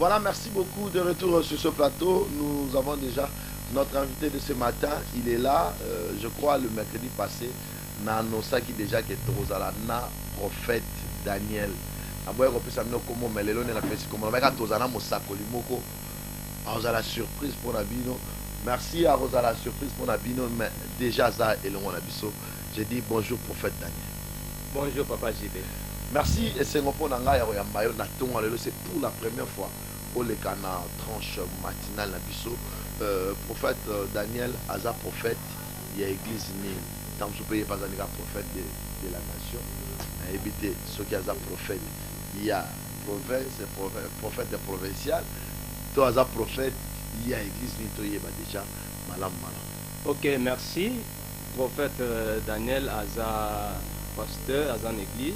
Voilà, merci beaucoup de retour sur ce plateau. Nous avons déjà notre invité de ce matin. Il est là, je crois, le mercredi passé. Nanosaki déjà que Tozalana, prophète Daniel. La surprise pour Nabino. Merci à Rosa la surprise pour Nabino. Mais déjà, ça et le Monabiso. J'ai dit bonjour, prophète Daniel. Bonjour, papa JB. Merci. Et c'est pour c'est pour la première fois au Lekana tranche matinale Nabiso. Prophète Daniel, Aza prophète, il y a église ni tant que vous pas un prophète de la nation. Éviter ce qui a prophète, il y a province, prophète provincial. Toi, Aza prophète, il y a église ni toi, il y a déjà malam. Ok, merci. Prophète Daniel, Aza pasteur, Aza église.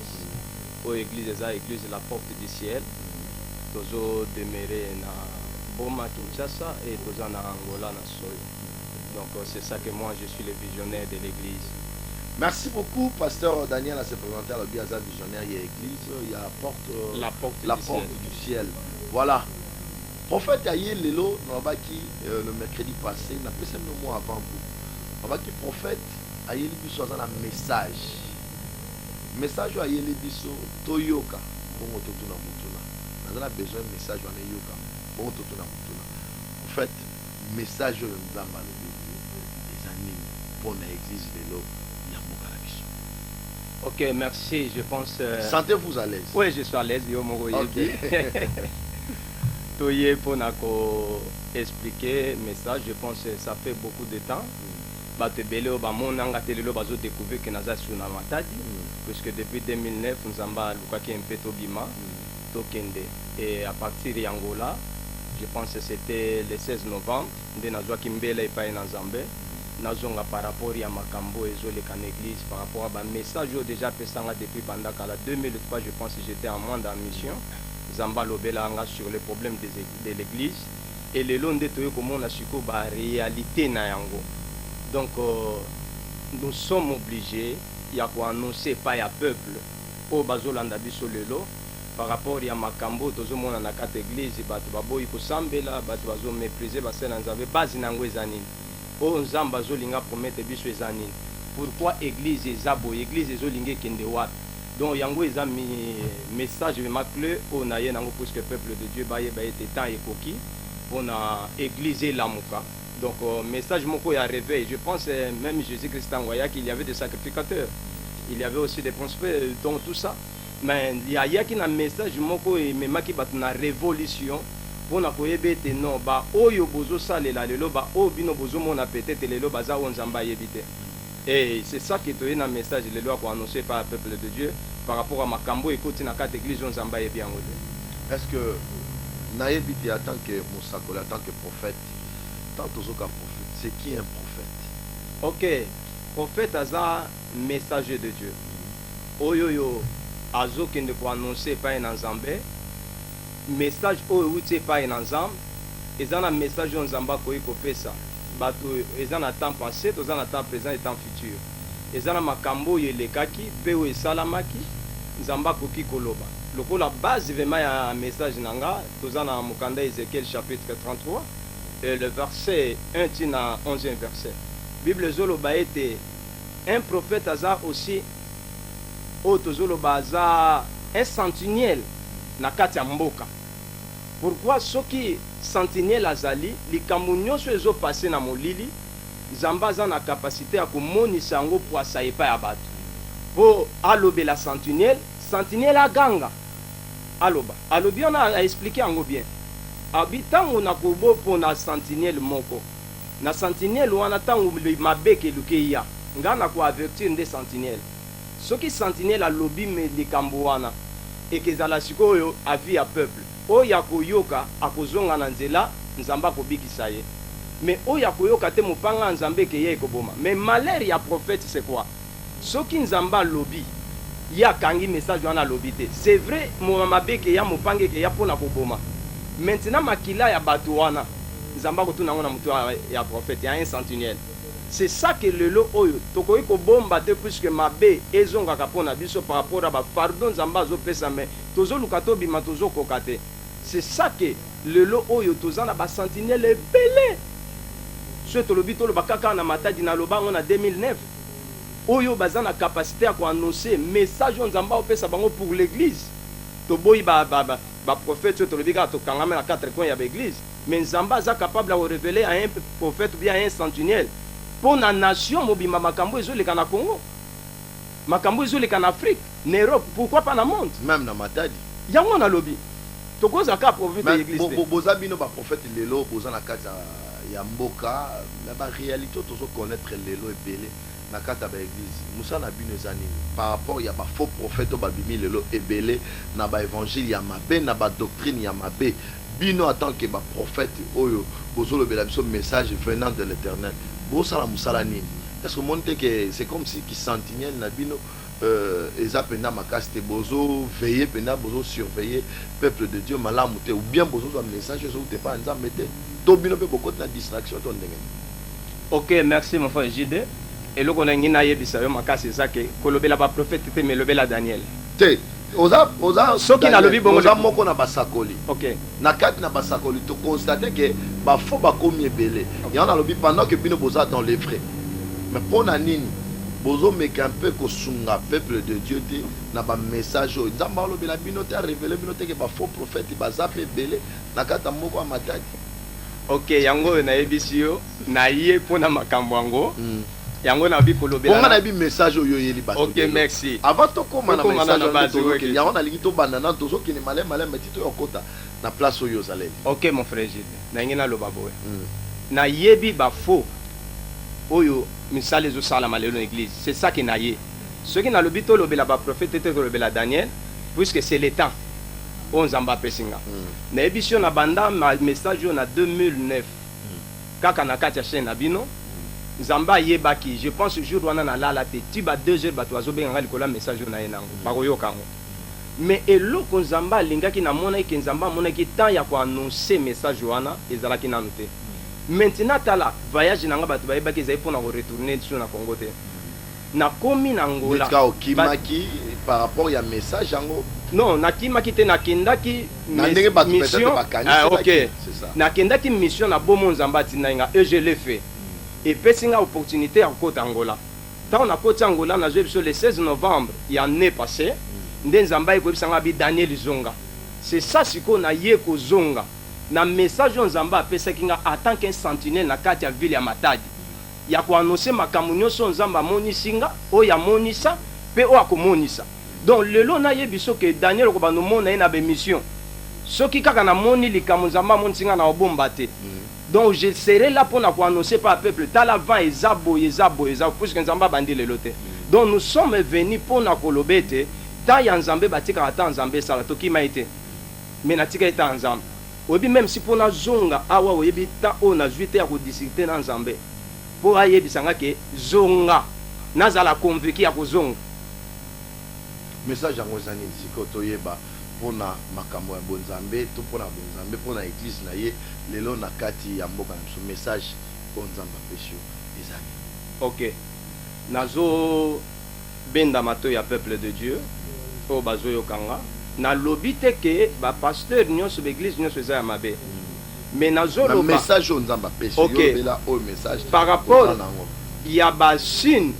Au église, Aza église la porte du ciel. Tozo demeurer na Boma Kinshasa et tozo na Angola na Soyo. Donc c'est ça que moi je suis le visionnaire de l'église. Merci beaucoup, pasteur Daniel, à se présenter à la Biaza visionnaire. Il y a église, il y a la porte du ciel. Voilà. Prophète Aïe Lelo, le mercredi passé, n'a pas fait un mois avant vous. On va dire prophète Aïe Libiso a un message. Message Aïe Libiso, Toyoka, bon ototuna mutuna. On a besoin de message à Yoka, bon ototuna mutuna. En fait, message de Nzamba des années pour l'église Lelo. Ok, merci, je pense... Sentez-vous à l'aise? Oui, je suis à l'aise, yo moko yebi. Toye pour expliquer message, je pense que ça fait beaucoup de temps. Bato belé ba mon anga telelo bazo découvrir que naza suna matadi puisque depuis 2009 nous amba lukaki un peu tobima tokende et à partir d'Angola, je pense que c'était le 16 novembre, de nazwa kimbele et pas en Zambé. Nazonga par rapport à Makambo et Zolekan église par rapport à un message déjà pesanga depuis Bandakala 2003, je pense que j'étais en moins en mission Zamba Lobela sur les problèmes de l'église et le long de tout comment on a su la réalité na yango. Donc nous sommes obligés il y a quoi annoncer pas à peuple au bazolanda biso lelo par rapport à Makambo tozo mona na quatre église batu baboyi ko sambela batu bazo mépriser basena nzambe base nango ezanini. Oh Nzamba zolinga promettre biso ezanini. Pourquoi église ezabo église ezolinga kende wat. Donc yango eza message vraiment clé on a yango pour que peuple de Dieu ba été temps ekoki pour na église lamuka. Donc message moko ya réveil, je pense même Jésus-Christ envoya qu'il y avait des sacrificateurs. Il y avait aussi des prophètes dans tout ça. Mais il y a qui na message moko et même qui bat na révolution. Pour na koyebete non ba oyo bozo salela lelo ba o bino bozo mona peut-être lelo baza onzamba yebite. Et c'est ça qui est un message lelo ko annoncé par le peuple de Dieu par rapport à Makambo et côté na quatre églises onzamba yebi yango. Est-ce que naïbite en tant que Moussakoli, en tant que prophète, tant que prophète, c'est qui un prophète? Ok, prophète aza messager de Dieu. Oyoyo azo kende ko annoncer par un Nzambé. Message oyo uti pa en ensemble ezana message on Nzamba koyi kopesa bato ezana temps passé tozana temps présent et temps futur ezana makambo yelekaki pe o esalamaki Nzamba koki koloba lokola base vraiment ya message nanga tozana mukanda Ézéchiel chapitre 33 et le verset 1 tina 11e verset Bible zoloba ete un prophète aza aussi o tozoloba aza un sentinelle na kati ya mboka. Pourquoi ceux qui sentinelle azali likambo nyonso ezo passer na molili Nzamba za na capacité à komonisa yango poasa epa ya bato po alobela sentinelle aganga aloba alobi on a expliqué yango bien abitango na kobo po na sentinelle moko na sentinelle wana tango mabeke luke ya ngana ko avertir nde sentinelle soki sentinelle alobi me likambo wana ekezala sikoyo avi ya peuple oya koyoka akozonga na nzela Nzamba kobikisa ye mais oya koyoka te mopanga Nzambe ke ye ekoboma. Mais malheur ya prophète c'est quoi? Soki Nzamba lobi ya kangi message wana lobi te, c'est vrai mabe ke ya mopange ke ya pona koboma. Maintenant makila ya bato wana Nzamba kotuna ngona mutu ya prophète ya un sentinelle. C'est ça que le lot oyo tokoki kobomba te puisque mabe ezongaka pona biso par rapport à ba pardon Nzamba zo pesa mais tozo luka to bima tozo kokate. C'est ça que lelo oyo tozana ba sentinelle ebele so tolobi toloba kaka na matadi na lobango na 2009 oyo baza na capacité ya koannoncer message oyo nzambe opesa bango pour l'église toboyi baprophète oyo tolobi kaka tokangama na 4 coins ya baéglise mais nzambe aza capable ya korévéler à un prophète ou bien à un sentinelle mpo na nation mobima makambo ezoleka na Congo makambo ezoleka na Afrique na Europe pourquoi pas na monde même na matadi yango na lobi tokoza ka prophète de l'église boza bino ba prophète lelo boza na kati ya mboka na ba réalité tozo connaître lelo ebele na kati ya ba église musa na bino ezani par rapport ya ba faux prophète ba bimi lelo ebele na ba évangile ya mabe na ba doctrine ya mabe bino en tant que ba prophète oyo bozo lobela biso message venant de l'Éternel bosa la musala nini est-ce que monte que c'est comme si qui sentinelle na bino eza pena makasi bozo veiller pena bozo surveiller peuple de Dieu malamu te ou bien bozo un message sur te pas nzambe te to bino pe beaucoup de distraction to ndenge. OK, merci mon frère JD et loko na ngina yebisa yo makasi zake kolobela ba prophète te me lobela Daniel te oza soki na lobi bongo oza moko na basakoli. OK, na kati na basakoli to constater que ba faux ba komi ebele ya na lobi pendant que bino boza dans les frais mais pour na nini bozo meka un peu kosunga peuple de Dieu te na ba message o nzamba lobela bino te révéler bino te que ba faux prophète baza pe belé na kata moko amataki. OK, yango na yebisi yo na ye pona makambo yango yango na bi kolobela on a bi message oyo yeli bato. OK, merci avant to koma na message to yango na lingi to banana to zo kini malem metito yokota na place oyo zaleli. OK mon frère Gilles na ngina loba boye na yebi ba faux oyo misale zo sala malelo église c'est ça qui na ye ce qui na lobito lobela ba prophète te lobela Daniel puisque c'est le temps on nzamba pesinga na émission na banda message na 2009 kaka na kati ya chaîne na bino nzamba yebaki je pense jour wana na lala te tiba 2 heures bato azobenga likola message na ye nango bakoyoka ngo mais eloko nzamba alingaki na mona ke nzamba mona ki temps ya ko annoncer message wana ezalaki nanu te. Maintenant tala voyage nanga bato bayebaki ezali pona ko retourner sur na Congo te na komi na Angola ka okimaki par rapport ya message yango non na kimaki te na kendaki mission OK c'est ça na kendaki mission na bomo nzamba tinanga et je l'ai fait et pesinga opportunité à côté Angola tant na côté Angola na je le 16 novembre il y a année passé nde nzamba ekobisanga bi Daniel Zonga c'est ça siko na ye ko zonga na message nzamba apesaki nga en tant qu'un sentinelle na kati ya ville ya Matadi ya ko annoncer makambo nyonso nzamba monisinga o ya monisa pe o akomonisa donc lelo na yebiso ke Daniel ko bano mona na be mission soki kaka na moni likambo nzamba monisinga na obomba te donc je serai là pour na ko annoncer par peuple tala vent ezabo puisque nzamba bandi lelo te donc nous sommes venus pour na kolobete ta ya nzambe batika ata nzambe sala tokima ite mais natika ita nzambe obi même si pour na zonga awa oyebi ta o na juite ya ko discuter na nzambe pour ayebisanga ke zonga nazala convaincu ya ko zonga message yango zani siko toyeba pona makambo ya bonzambe to pona bonzambe pona église na ye lelo na kati ya mboka na so message bonzamba pesio ezali. OK, nazo benda mato ya peuple de Dieu o bazo yokanga na lobite ke ba pasteur nyonso be église nyonso za mabe mais nazo loba message onzamba pesio bela o message par rapport ya ba sin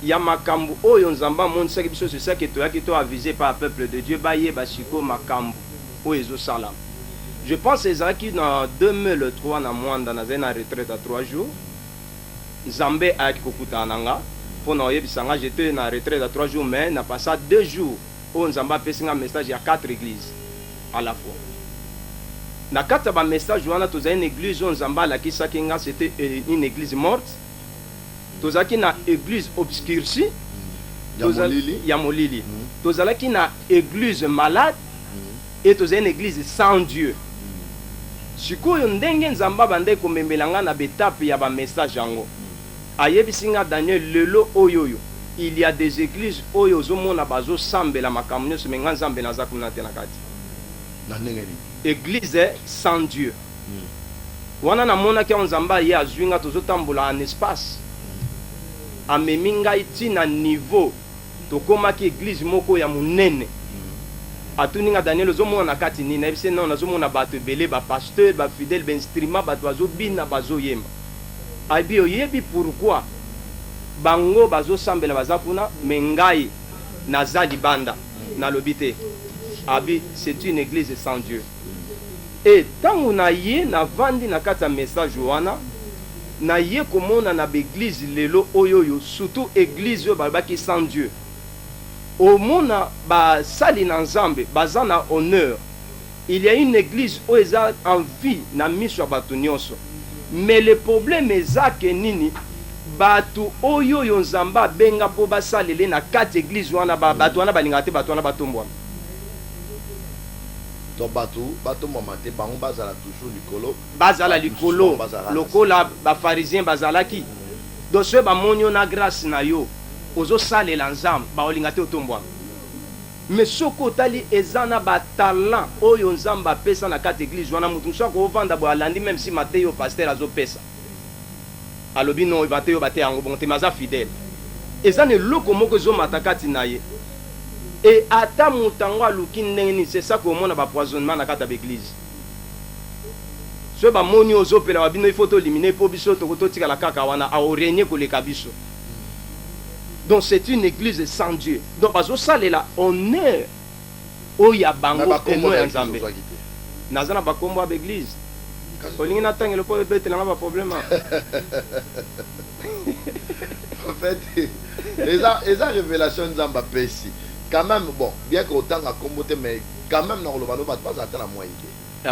ya makambu oyo nzamba monisaki biso c'est ça que toyaki to aviser par peuple de Dieu ba ye ba siko makambu oyo ezo sala. Je pense ezaki na 2003 na mwanda na zena retraite à 3 jours nzambe ayaki kokutana nanga pona oyebisanga j'étais na retraite à 3 jours mais na passé 2 jours on nzamba pesinga message ya 4 églises à la fois na kata ba message wana toza une église on nzamba la kisaki nga c'était une église morte tozaki na église obscurcie ya molili tozalaki na église malade et tozali une église sans Dieu sikoyo ndenge nzamba bande komembelanga na betape ya ba message yango ayebisinga Daniel lelo oyoyo il y a des églises oyo zomona bazo sambela makambo nyonso menga nzambe naza kuna te na kati na ndenge église sans Dieu wana na mona ki nzamba ye azwinga tozotambola en espace amemi ngai tina niveau tokomaki église moko ya monene atuninga Daniel ozomona na kati nini ebise non nazomona bato ebele ba pasteur ba fidèle ba instrument bato bazobina bazoyemba abi oyebi pourquoi bango bazosambela baza kuna me ngai naza libanda nalobi te abi c'est une église sans Dieu et ntango na ye navandi na kati ya message wana na ye komona na baeglise lelo oyoyo surtout église oyo balobaki sans Dieu omona basali na nzambe baza na honneur il y a une église oyo eza en vie na miso ya bato nyonso mais le problème eza ke nini bato oyoyo nzambe abenga mpo basalele na kati église wana bato wana balingaka te bato wana batombwana donc bato mama te bango bazala toujours likolo bazala likolo lokola bafarisien bazalaki donc soki bamoni yo na grâce na yo ozosalela nzambe baolinga te otombwana mais soki otali eza na batalant oyo nzambe apesa na kati église wana motu mosu akovanda boye alandi même si mate yo paster azopesa alobi non bate yo bate yango bongo te maza fidèle eza na eloko moko ezomata kati na ye et ata moto yango aluki ndenge nini c'est ça komona bapoisonnement na kati ya baeglise soki bamoni ozopela babino ifo tolimine mpo biso totikala kaka wana aorenie koleka biso donc c'est une église sans Dieu donc bazosalela honneur oyo ya bango eno ya nzambe naza na bakombo ya baeglise olingi natangela mpo ebetelanga baproblème en fait eza révélation nzambe apesi quand même bon bien que autant à comboter mais quand même dans le bano pas atteindre la moitié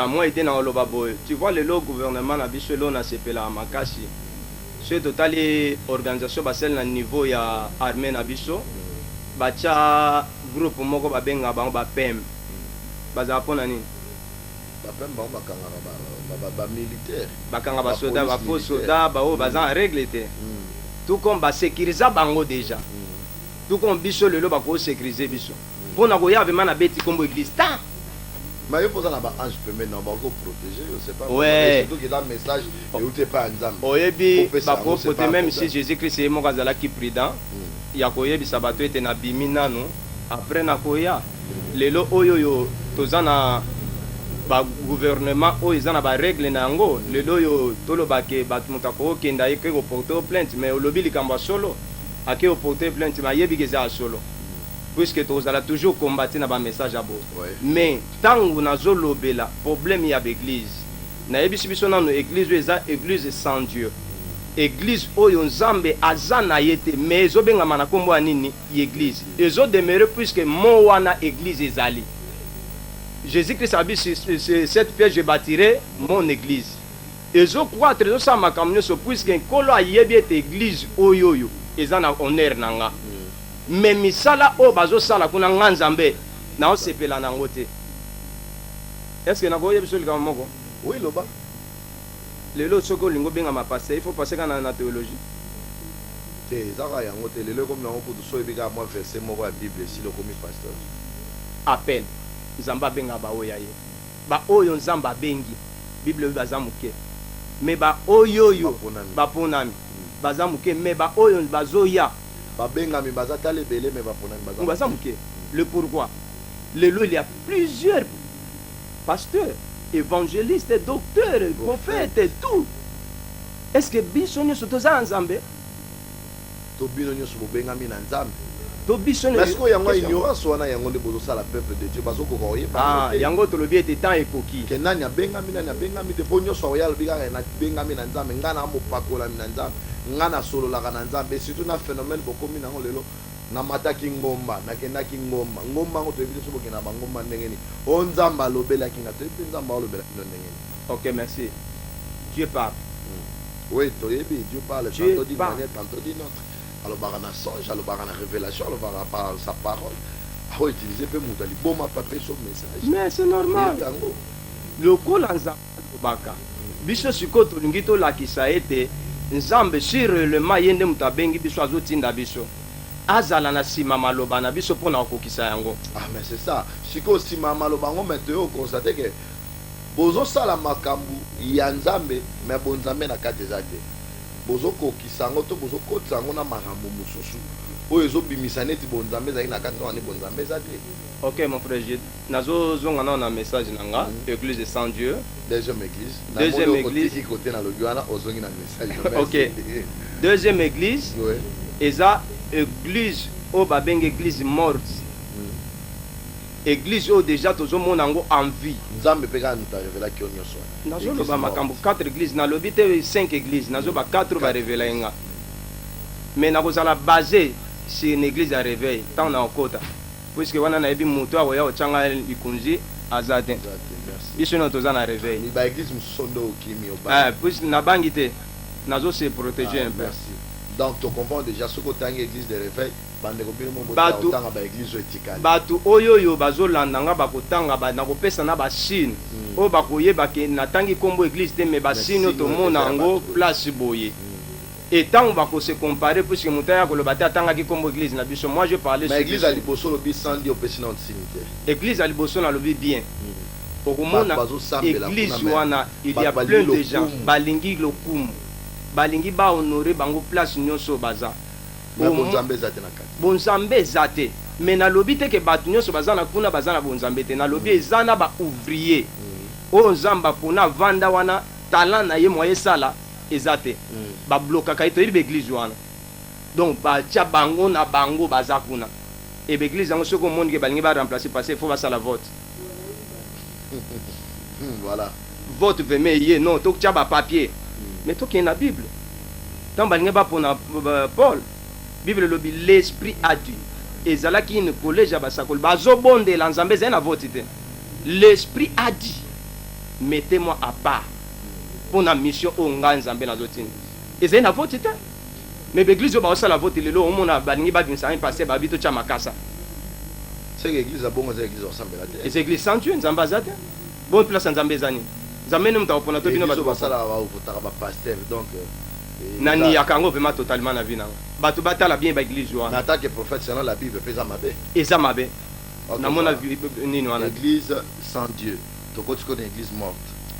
moi idée dans le baboy tu vois le gouvernement na biso lo na sepela makasi c'est total organisation basel na niveau ya armée na biso bacha groupe moko babenga bango ba PEM baza pona nini ba PEM bango ba militaire bakanga ba soda ba faux soda ba o baza en règle te tout comme ba sécuriser bango déjà tout comme biso lelo bako sécuriser biso pona ko ya vraiment na beti kombo église ta mais yo posa na ba ange premier na bako protéger je sais pas ouais surtout que dans message et où t'es pas nzambe oyebi bako protéger même si Jésus Christ est moko azala ki prudent ya koyebi sabato ete na bimina no après na koya lelo oyo tozana ba gouvernement oyo eza na ba règle na yango lelo yo tolobake bato mutako kenda yeke ko porter plainte mais olobi likambo solo ake au porter plainte ma yebi que ça solo puisque tu as toujours combattu na ba message à beau mais tangu nazo lobela problème ya l'église na yebi biso na no église eza église sans Dieu église oyo nzambe azana yete mais ezo benga mana kombo nini église ezo demeurer puisque mo wana église ezali Jésus Christ a dit cette pierre je bâtirai mon église ezo croître ezo sa makamnyo so puisque kolo ayebi ete église oyoyo eza na honneur nanga mais misala o bazo sala kuna nganzambe na osepela nango te est-ce que nako yebi so likama moko oui loba lelo soko lingo benga ma passer il faut passer kana na théologie te zaka yango te lelo comme nango pour so ebika moi verset moko ya bible si le comme pasteur appel nzamba benga ba oya ye ba oyo nzamba bengi bible baza muke mais ba oyoyo baponami baza muke mais ba oyo bazoya babengami baza tale belé mais baponami baza muke le pourquoi lelo il y a plusieurs pasteurs évangélistes docteurs prophètes et tout est-ce que biso nyoso toza nzambe to bino nyoso bobengami na nzambe to biso ne est-ce que yango ignorance wana yango nde bozo sala peuple de Dieu bazoko ko yeba ah yango to lobi ete temps ekoki ke nani abengami te po nyoso oya lobika na bengami na nzambe ngana mopakola na nzambe ngana solo la na nzambe surtout na phénomène bokomi nango lelo na mataki ngomba na kendaki ngomba ngo to ebile so bokena bangomba ndenge ni o nzamba lobela kinga to ebi nzamba lobela kinga ndenge ni OK merci Dieu parle oui to ebi Dieu parle tantôt d'une manière tantôt d'une autre alors barana songe alors barana révélation alors barana par sa parole a utiliser peu mutali boma papier sur message mais c'est normal le kolanza baka biso sikoto lingito la kisaete nzambe sur le mayende mutabengi biso azotinda biso azala na sima maloba na biso pona okokisa yango ah mais c'est ça siko sima maloba ngo maintenant constater que bozo sala makambu ya nzambe mais bonzambe na kati ezate bozo kokisa ngo to bozo kotsa ngo na makambu mususu oyo ezobimisa neti bonzambe ezali na kati wana bonzambe eza te. Ok mon frère Gilles, nazozonga na na message nanga église de sans Dieu. Deuxième église. Deuxième église côté na lobi wana ozongi na message. Ok. Deuxième église. Ouais. Eza église o babenge église morte. Église o déjà tozomona ngo en vie. Nzambe peka nous t'a révélé ki onyoso. Nazoloba makambo 4 églises na lobi te 5 églises nazoba 4 ba révéler nga. Mais nakozala basé sur une église à réveil tant na okota. Puisque wana na ebi moto awo ya ochanga ikunzi azate. Merci. Biso no tozana réveil. Ni ba église musondo okimi oba. Puisque na bangité nazo se protéger un peu. Merci. Donc tu comprends déjà ce que tangi église de réveil bande ko bino mo tanga ba église etikali. Batu oyoyo bazolanda nga bakotanga ba na kopesa na ba chine. O bakoyeba ke na tangi kombo église te mais ba chine to mona ngo place boye. Et tant on va se comparer puisque Moutaya Kolobata tanga ki kombo église na biso. Moi je parlais sur l'église à Liboso lobi sans dire opération antisémité. Église à Liboso na lobi bien. Pour mona église wana il y a plein de gens balingi lokumu. Balingi ba honorer bango place nyonso baza. Bonzambe zate na kati. Bonzambe zate. Mais na lobi te ke batu nyonso baza na kuna baza na bonzambe te. Na lobi ezana ba ouvrier. O nzamba pona vanda wana talent na ye moye sala ezate. Ba bloka kaito iri l'église wana. Donc ba tia bango na bango baza kuna. Et l'église yango soko monde ke balingi ba remplacer parce il faut ba sala vote. Voilà. Vote veme ye non to tia ba papier. Mais to ki na Bible. Tant balingi ba pona Paul. Bible lobi l'esprit a dit. Ezala ki ne collège ba sakol bazo bonde la nzambe zena vote te. L'esprit a dit. Mettez-moi à part. Pour la mission au nzambe na zotine. Et c'est une vote te. Mais l'église ba osala vote lelo o mona balingi ba binsa un passé ba bito cha makasa. C'est l'église a bon c'est l'église ensemble la terre. Et c'est l'église sans Dieu nzamba zate. Bonne place nzambe zani. Nzambe ne mta opona to bino ba basala ba votara ba pasteur donc nani yakango vraiment totalement na vie na. Bato batala bien ba église wana. En tant que prophète selon la Bible fait ça mabe. Et ça mabe. Na mona nini wana. L'église sans Dieu. To ko tu connais l'église morte.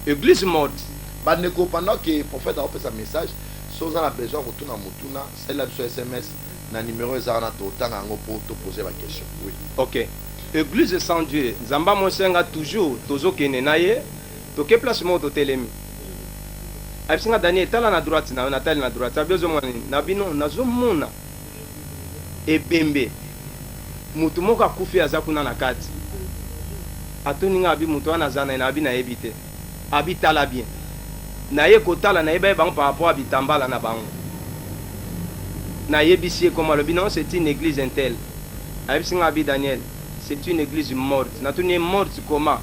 Église morte. Bandeko pendant que le prophète a offert sa message, si on a besoin de retourner à Mutuna, c'est là sur SMS, na numéro ezana to tanga ngo pour te poser la question. Oui. OK. Église sans Dieu, Zamba Monsenga toujours tozo kene naye, to ke place mo to telemi. Absinga Daniel tala na droite na tala na droite, abezo mwana na bino nazo mona. Ebembe. Mutu moko akufi azakuna na kati. Atoninga abi mutu ana zana na abi na ebite. Abi tala bien. Na ye kotala na yeba bango par rapport à bitambala na bango. Na yebisi comme le binon c'est une église intelle. Absinga abi Daniel, c'est une église morte. Na tuni morte comment?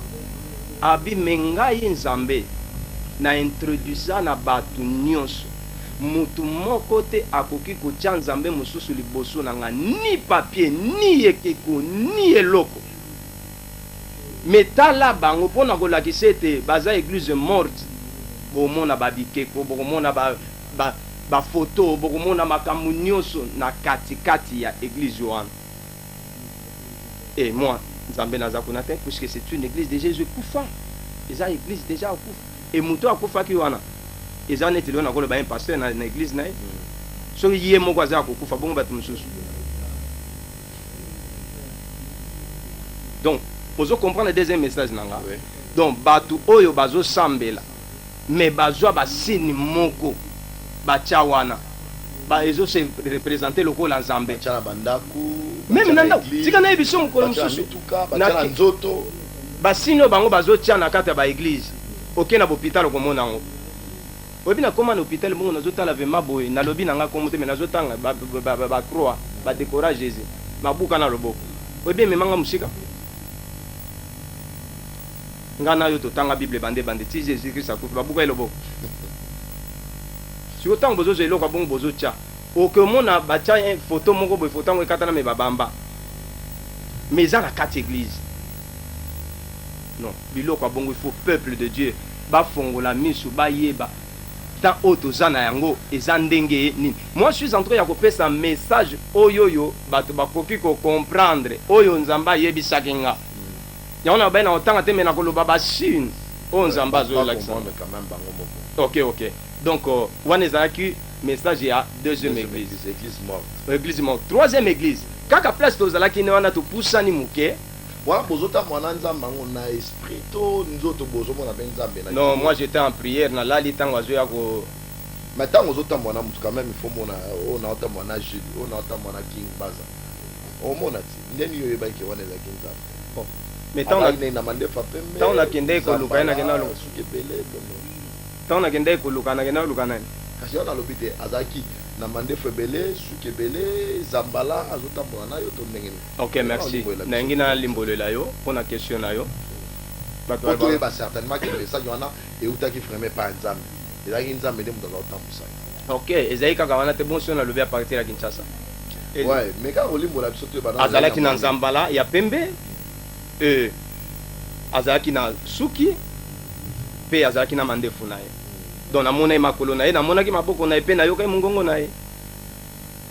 Abi menga nzambe na introduisa na batu nyonso. Mutu moko te akoki kotia nzambe mosusu liboso na nga ni papier ni ekeko ni eloko. Metala bango pona kolakisa ete baza église morte. Bomona babikeko bomona ba photo bomona makambo nyonso na katikati ya église wana. Et moi nzambe naza kuna te puisque c'est une église de Jésus kufa. Eza église déjà kufa. Et muto akufa ki wana. Eza neti lona koloba un pasteur na église na ye. So yé moko aza kufa bongo batu mususu. Donc, vous comprenez le deuxième message nanga. Oui. Donc batu oyo bazo sambela. Mais bazwa ba sini moko ba chawana ba ezo se représenter le col ensemble cha bandaku même nanda tika na ebiso mukolo mususu na nzoto ba sino bango bazo tia na kata ba église oké na hôpital ko mona ngo obi na koma na hôpital bongo nazo tala vema boy na lobi nanga ko mote mais nazo tanga ba croix ba décorer Jésus mabuka na loboko obi memanga musika ngana yo totanga Bible bande ti Jésus Christ akufi babuka eloboko si autant bozo zelo kwa bongo bozo tia oke mona batia une photo moko boy photo ngo katana me babamba mais za na quatre église non bilo kwa bongo il faut peuple de Dieu ba fongola misu ba yeba tant auto zana yango eza ndenge nini. Moi je suis en train ya kopesa message oyoyo bato bakoki ko comprendre oyo nzamba yebisa kinga. Ya on a ben otanga te mena koloba ba Chine. On nzamba zo la quand même bango moko. OK. Donc wana ezaki message ya deuxième église. Église morte. Église morte. Troisième église. Kaka place tozalaki ne wana topusani muke. Voilà, bozota mwana nzamba on a esprit to nzoto bozomona ben nzambe na. Non, moi j'étais en prière na lali tango azoya ko. Maintenant ozota mwana mutu quand même il faut mona on a ota mwana Jude, on a ota mwana King Baza. On mona ti. Ndeni yo yeba ki wana za King Nzambe. Bon. Mais tant on a kende ko luka na kenda luka. Tant on a kende ko luka na kenda luka nani. Kasi on a lobité azaki na mande febele sukebele zambala azota mwana yo to ndengeni. OK, merci. Na ngina limbolela yo pour na question na yo. Bato ba certainement que le message wana et utaki vraiment pas nzambe. Ezaki nzambe de mutaka otambusa. OK, ezaki kaka wana te bon si on a levé à partir de Kinshasa. Ouais, mais quand olimbo la biso to ba na azalaki na nzambala ya pembe azalaki na suki pe azalaki na mandefu na ye. Donc namona makolo na ye namonaki maboko na ye pe na yokai mungongo na ye.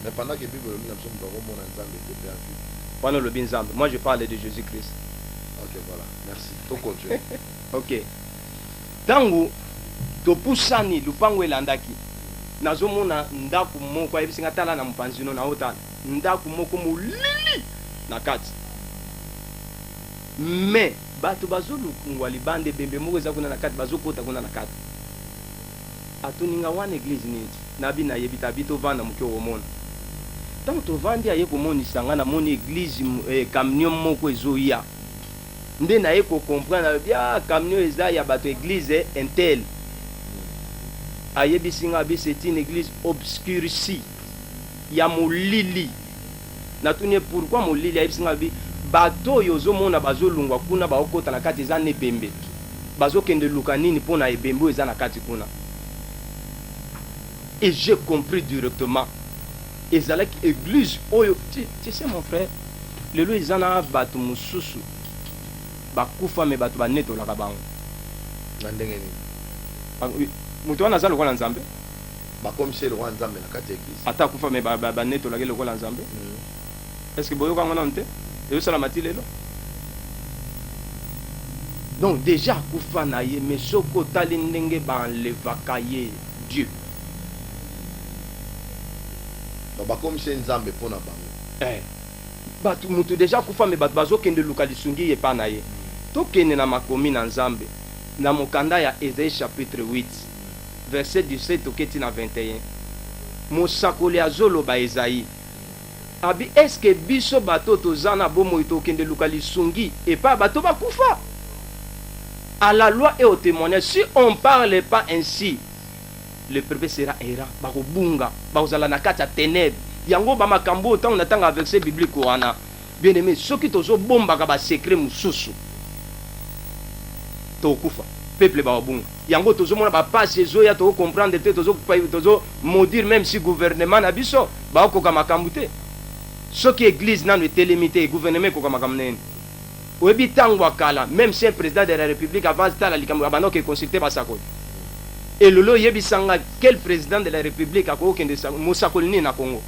Mais pendant que Bible nous sommes dans le monde nzambe te perdu. Pendant le bin nzambe, moi je parle de Jésus-Christ. OK, voilà. Merci. To continue. OK. Tangu to pusani lupango elandaki. Nazomona ndaku moko ayebisinga tala na mpanzino na otala. Ndaku moko molili na kati. Mais bato bazolu ngwa libande bembe moko eza kuna na kati bazokota kuna na kati. Atuninga wana église niti nabi na yebita bito vanda muke omona. Tango to vandi aye komonisa nga na moni église camion moko ezoya. Nde na ye ko comprendre bien camion eza ya bato église intel. Ayebisinga bi c'est une église obscurcie. Ya molili. Natunie pourquoi molili ayebisinga bi bato yozo mona bazolungwa kuna baokota na kati eza ne bembe. Bazokende luka nini pona ebembe eza na kati kuna. Et j'ai compris directement. Et c'est là que l'église, tu sais mon frère, le lieu ils en ont battu mususu, bakufa me battu baneto la kabang. Nandengeni. Mutu wana zalo kwa nzambe. Comme c'est le roi nzambe na kati église. Ata kufa me baneto la kele kwa nzambe. Est-ce que boyo kwa ngona nte? Et ça la mati lelo. Donc déjà kufa na ye mais soko tali ndenge ba enlevakaye Dieu. Comme c'est nzambe pona bango. Batu mutu déjà kufa me batu bazokende luka lisungi ye pa na ye. Tokende na makomi na nzambe. Na mokanda ya Ésaïe chapitre 8 verset 17 oketi na 21. Mosakoli azolo ba Ésaïe. Abi est-ce que biso bato tozana bomo tokende luka lisungi et pas bato bakufa? À la loi et au témoignage, si on parle pas ainsi, le peuple sera errant, bakobunga, bakozala na kati ya ténèbres. Yango ba makambo tant on attend avec verset biblique wana. Bien aimé, ceux qui tozo bombaka ba secret mususu. To kufa, peuple ba bunga. Yango tozo mona ba passe zoya to comprendre te tozo maudire même si gouvernement na biso ba okoka makambo te. Ceux qui église na était limité, gouvernement ko makambo nene. Oyebi tango akala, même si un président de la République avance ta la likambo abano ke consulter ba sakoli. Et lolo yebisanga quel président de la République a kokende mosakolini na Congo.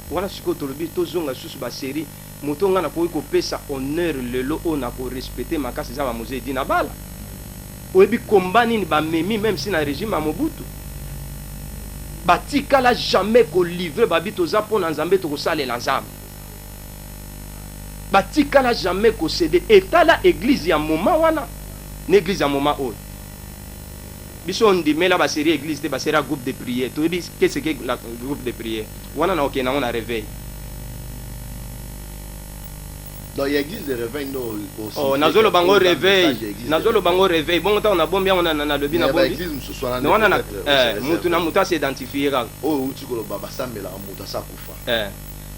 Wana siko tolobi tozonga susu ba série motonga na ko pesa honneur lelo ona ko respecter makasi za ba musée dina bala. Oyebi kombani ni ba memi même si na régime à Mobutu. Batika la jamais ko livrer babito za pona nzambe to ko sale la nzambe. Batika la jamais ko céder état la église ya moment wana. L'église ya moment o. Biso on dit mais là ba série église te ba série groupe de prière. Tu dis qu'est-ce que la groupe de prière? Wana na OK na on a réveil. Donc l'église de réveil no aussi. Oh nazolo bango réveil. Nazolo bango réveil. Bon temps on a bon bien on a na le bina bon. L'église mususu na. Wana na mutu na muta s'identifier ga. Oh uti ko baba sambela muta sakufa.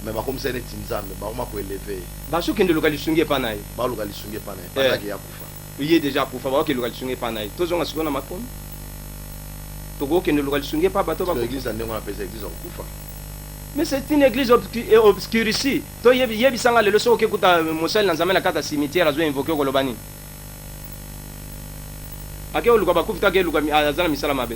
Mais ba comme ça ne tinzambe ba ma ko élever. Ba so kende lokali sungi pa nayi. Ba lokali sungi pa nayi. Pas ya kufa. Il est déjà pour favor que lokali sungi pa nayi. Tozonga sikona makomi. Togo kende lokali sungi pa bato ba. L'église ndenge on appelle l'église kufa. Mais c'est une église obscure ici. To yebi sanga le leso okuta mosel na nzambe na kata cimetière azo invoquer ko lobani. Ake oluka ba kufita ke luka azana misala mabe.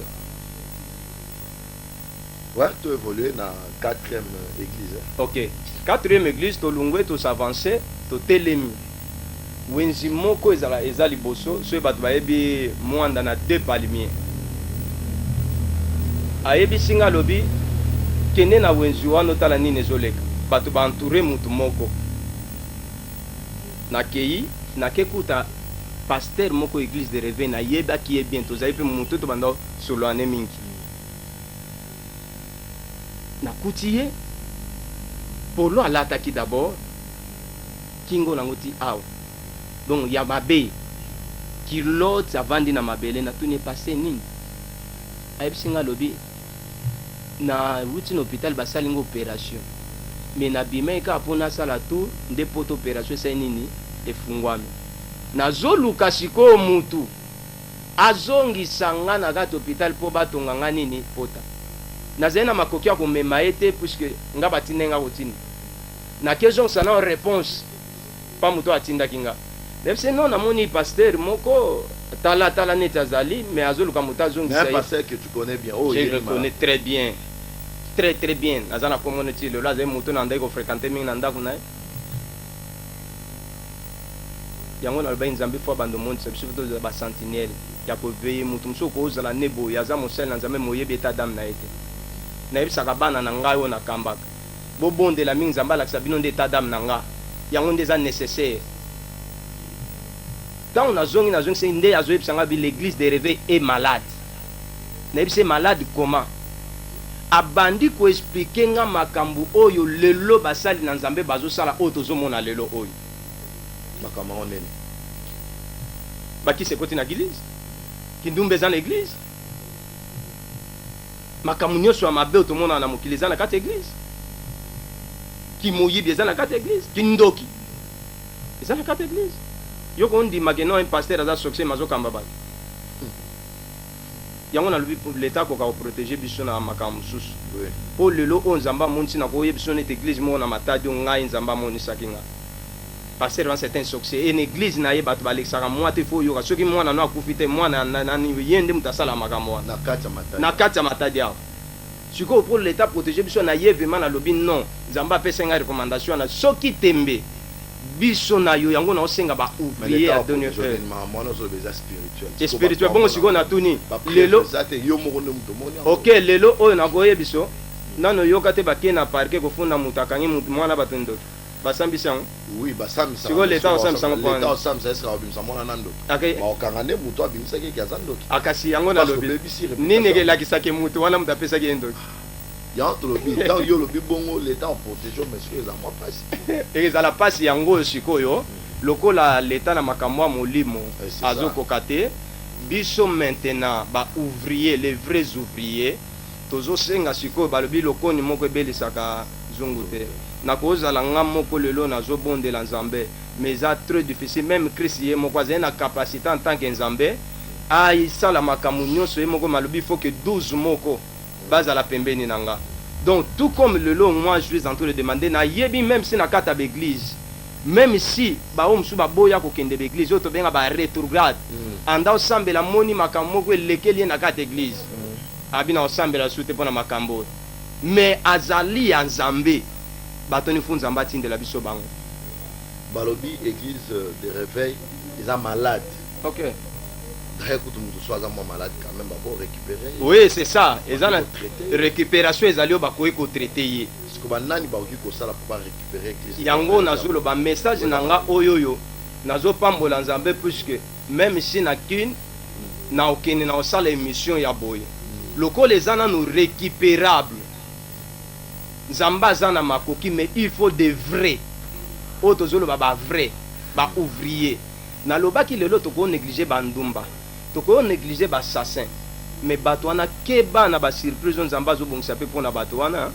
Ouais, tu évolues dans la 4e église. OK. 4e église, tu lungwe, tu s'avancer, tu telemi. Wenzi moko ezala liboso, so batu bayebi mwanda na 2 palmiers. ayebisinga lobi kende na wenzi wana tala nini ezoleka bato baentoure mutu moko nakei nakekuta pasteur moko église de réveil nayebaki ye bien tozali mpe mutu to banda soloane mingi nakuti ye polo alataki d'abord kingo nango ti awa donc ya mabe kilote avandi na mabele natuni epase nini ayebisinga alobi na wuti na hôpital basali ngo opération mais nabimai kaka mpo nasala tour nde poto opération esali nini efungwami nazoluka sikoyo mutu azongisa nga na kati hôpital mpo batonga nga nini pota nazali na makoki ya komema ye te puisque nga batindi nga kotindi nakezongisa na réponse pa mutu atindaki nga nayebisi non namoni pasteur moko tala neti azali mais azoluka mutu azongisa ye. Pasteur que tu connais bien. Oh, je le connais très bien. Très très bien. Naza na komona ti lelo azali mutu na ndai ko fréquenter mingi na ndako na ye. Yango na loba nzambe fo bando monde c'est biso to ba sentinelle ya ko veiller mutu mso ko ozala nebo ya za mosel na nzambe moyebi eta dame na ete. Na yebisaka bana na ngai o na kambaka. Bo bondela mingi nzambe alakisa bino nde eta dame na nga. Yango nde eza nécessaire. Quand on a zongi c'est nde azoyebisanga bi l'église de réveil est malade. Nayebisi malade comment? Abandi ko expliquer nga makambu oyo lelo basali na nzambe bazosala oyo tozomona lelo oyo. Makambo onene. Baki se koti na église? Kindumbe za na église? Makambu nyonso ya mabe oyo tomona na mokili eza na kati église? Kimoyibi eza na kati église? Kindoki eza na kati église? Yoko on dit maintenant un pasteur a succès mazo kamba ba. Yango na lobi l'état ko ka protéger biso na makambo susu. Oui. Po lelo on nzamba monti na ko yebiso net église mo na matadi ngai nzamba moni sakinga. Pasteur va certain succès une église na ye bato balexaka moi te fo yoka soki mwana no akufite mwana na yende mutasala makambo na kati ya matadi. Na kati ya matadi ya. Siko pour l'état protéger biso na ye vraiment na lobi non nzamba pesa nga recommandation na soki tembe biso na yo yango na osenga ba ouvrier à donner frère spirituel bon siko na tuni lelo OK lelo oyo na goye biso nano yoka te bakena na parquet ko funda mutakangi mwana batundo basambisa yango oui basambisa siko leta osambisa ngo leta osambisa eska obimisa mwana nando ba okangane mutu abimisa ke kazandoki akasi yango na lobi nini ke lakisake mutu wana mutapesa ke ndoki. Quand yo lobi bongo l'état en protection monsieur za moi passe et za la passe yango sikoyo lokola l'état na makamwa molimo azoko kate biso maintenant ba ouvrier les vrais ouvriers tozo senga sikoyo ba lobi lokoni moko ebelisaka zungu te na kozala nga moko lelo nazo bondela nzambe mais ça très difficile même Christ ye moko azali na capacité en tant que nzambe aisala makambo nyonso ye moko malobi faut que 12 moko base la pembeni nanga. Donc tout comme le long moi je suis en train de demander na yebi même si na kata l'église même si ba omsu ba boya ko kende l'église yo to benga ba rétrograde anda osambela moni makambo ko lekeli na kata église abina osambela sute pona makambo mais azali ya nzambe batoni funza mbati ndela biso bango balobi église de réveil ils sont malades. OK. Malade quand même pour récupérer. Oui, c'est ça. Ils ont la récupération ils allaient ba ko traiter. Parce que banani ba ko sala pour récupérer église. Yango nazolo ba message nanga oyoyo nazo pambola nzambe puisque même si na kin na okene na osala émission ya boy. Loko les ana nous récupérable. Nzamba zana makoki mais il faut des vrais. Otozolo ba vrai, ba ouvrier. Na lobaki lelo to ko négliger bandumba. Toko négliger ba assassin mais bato wana keba na ba surprise nzamba zo bongisa pe pona bato wana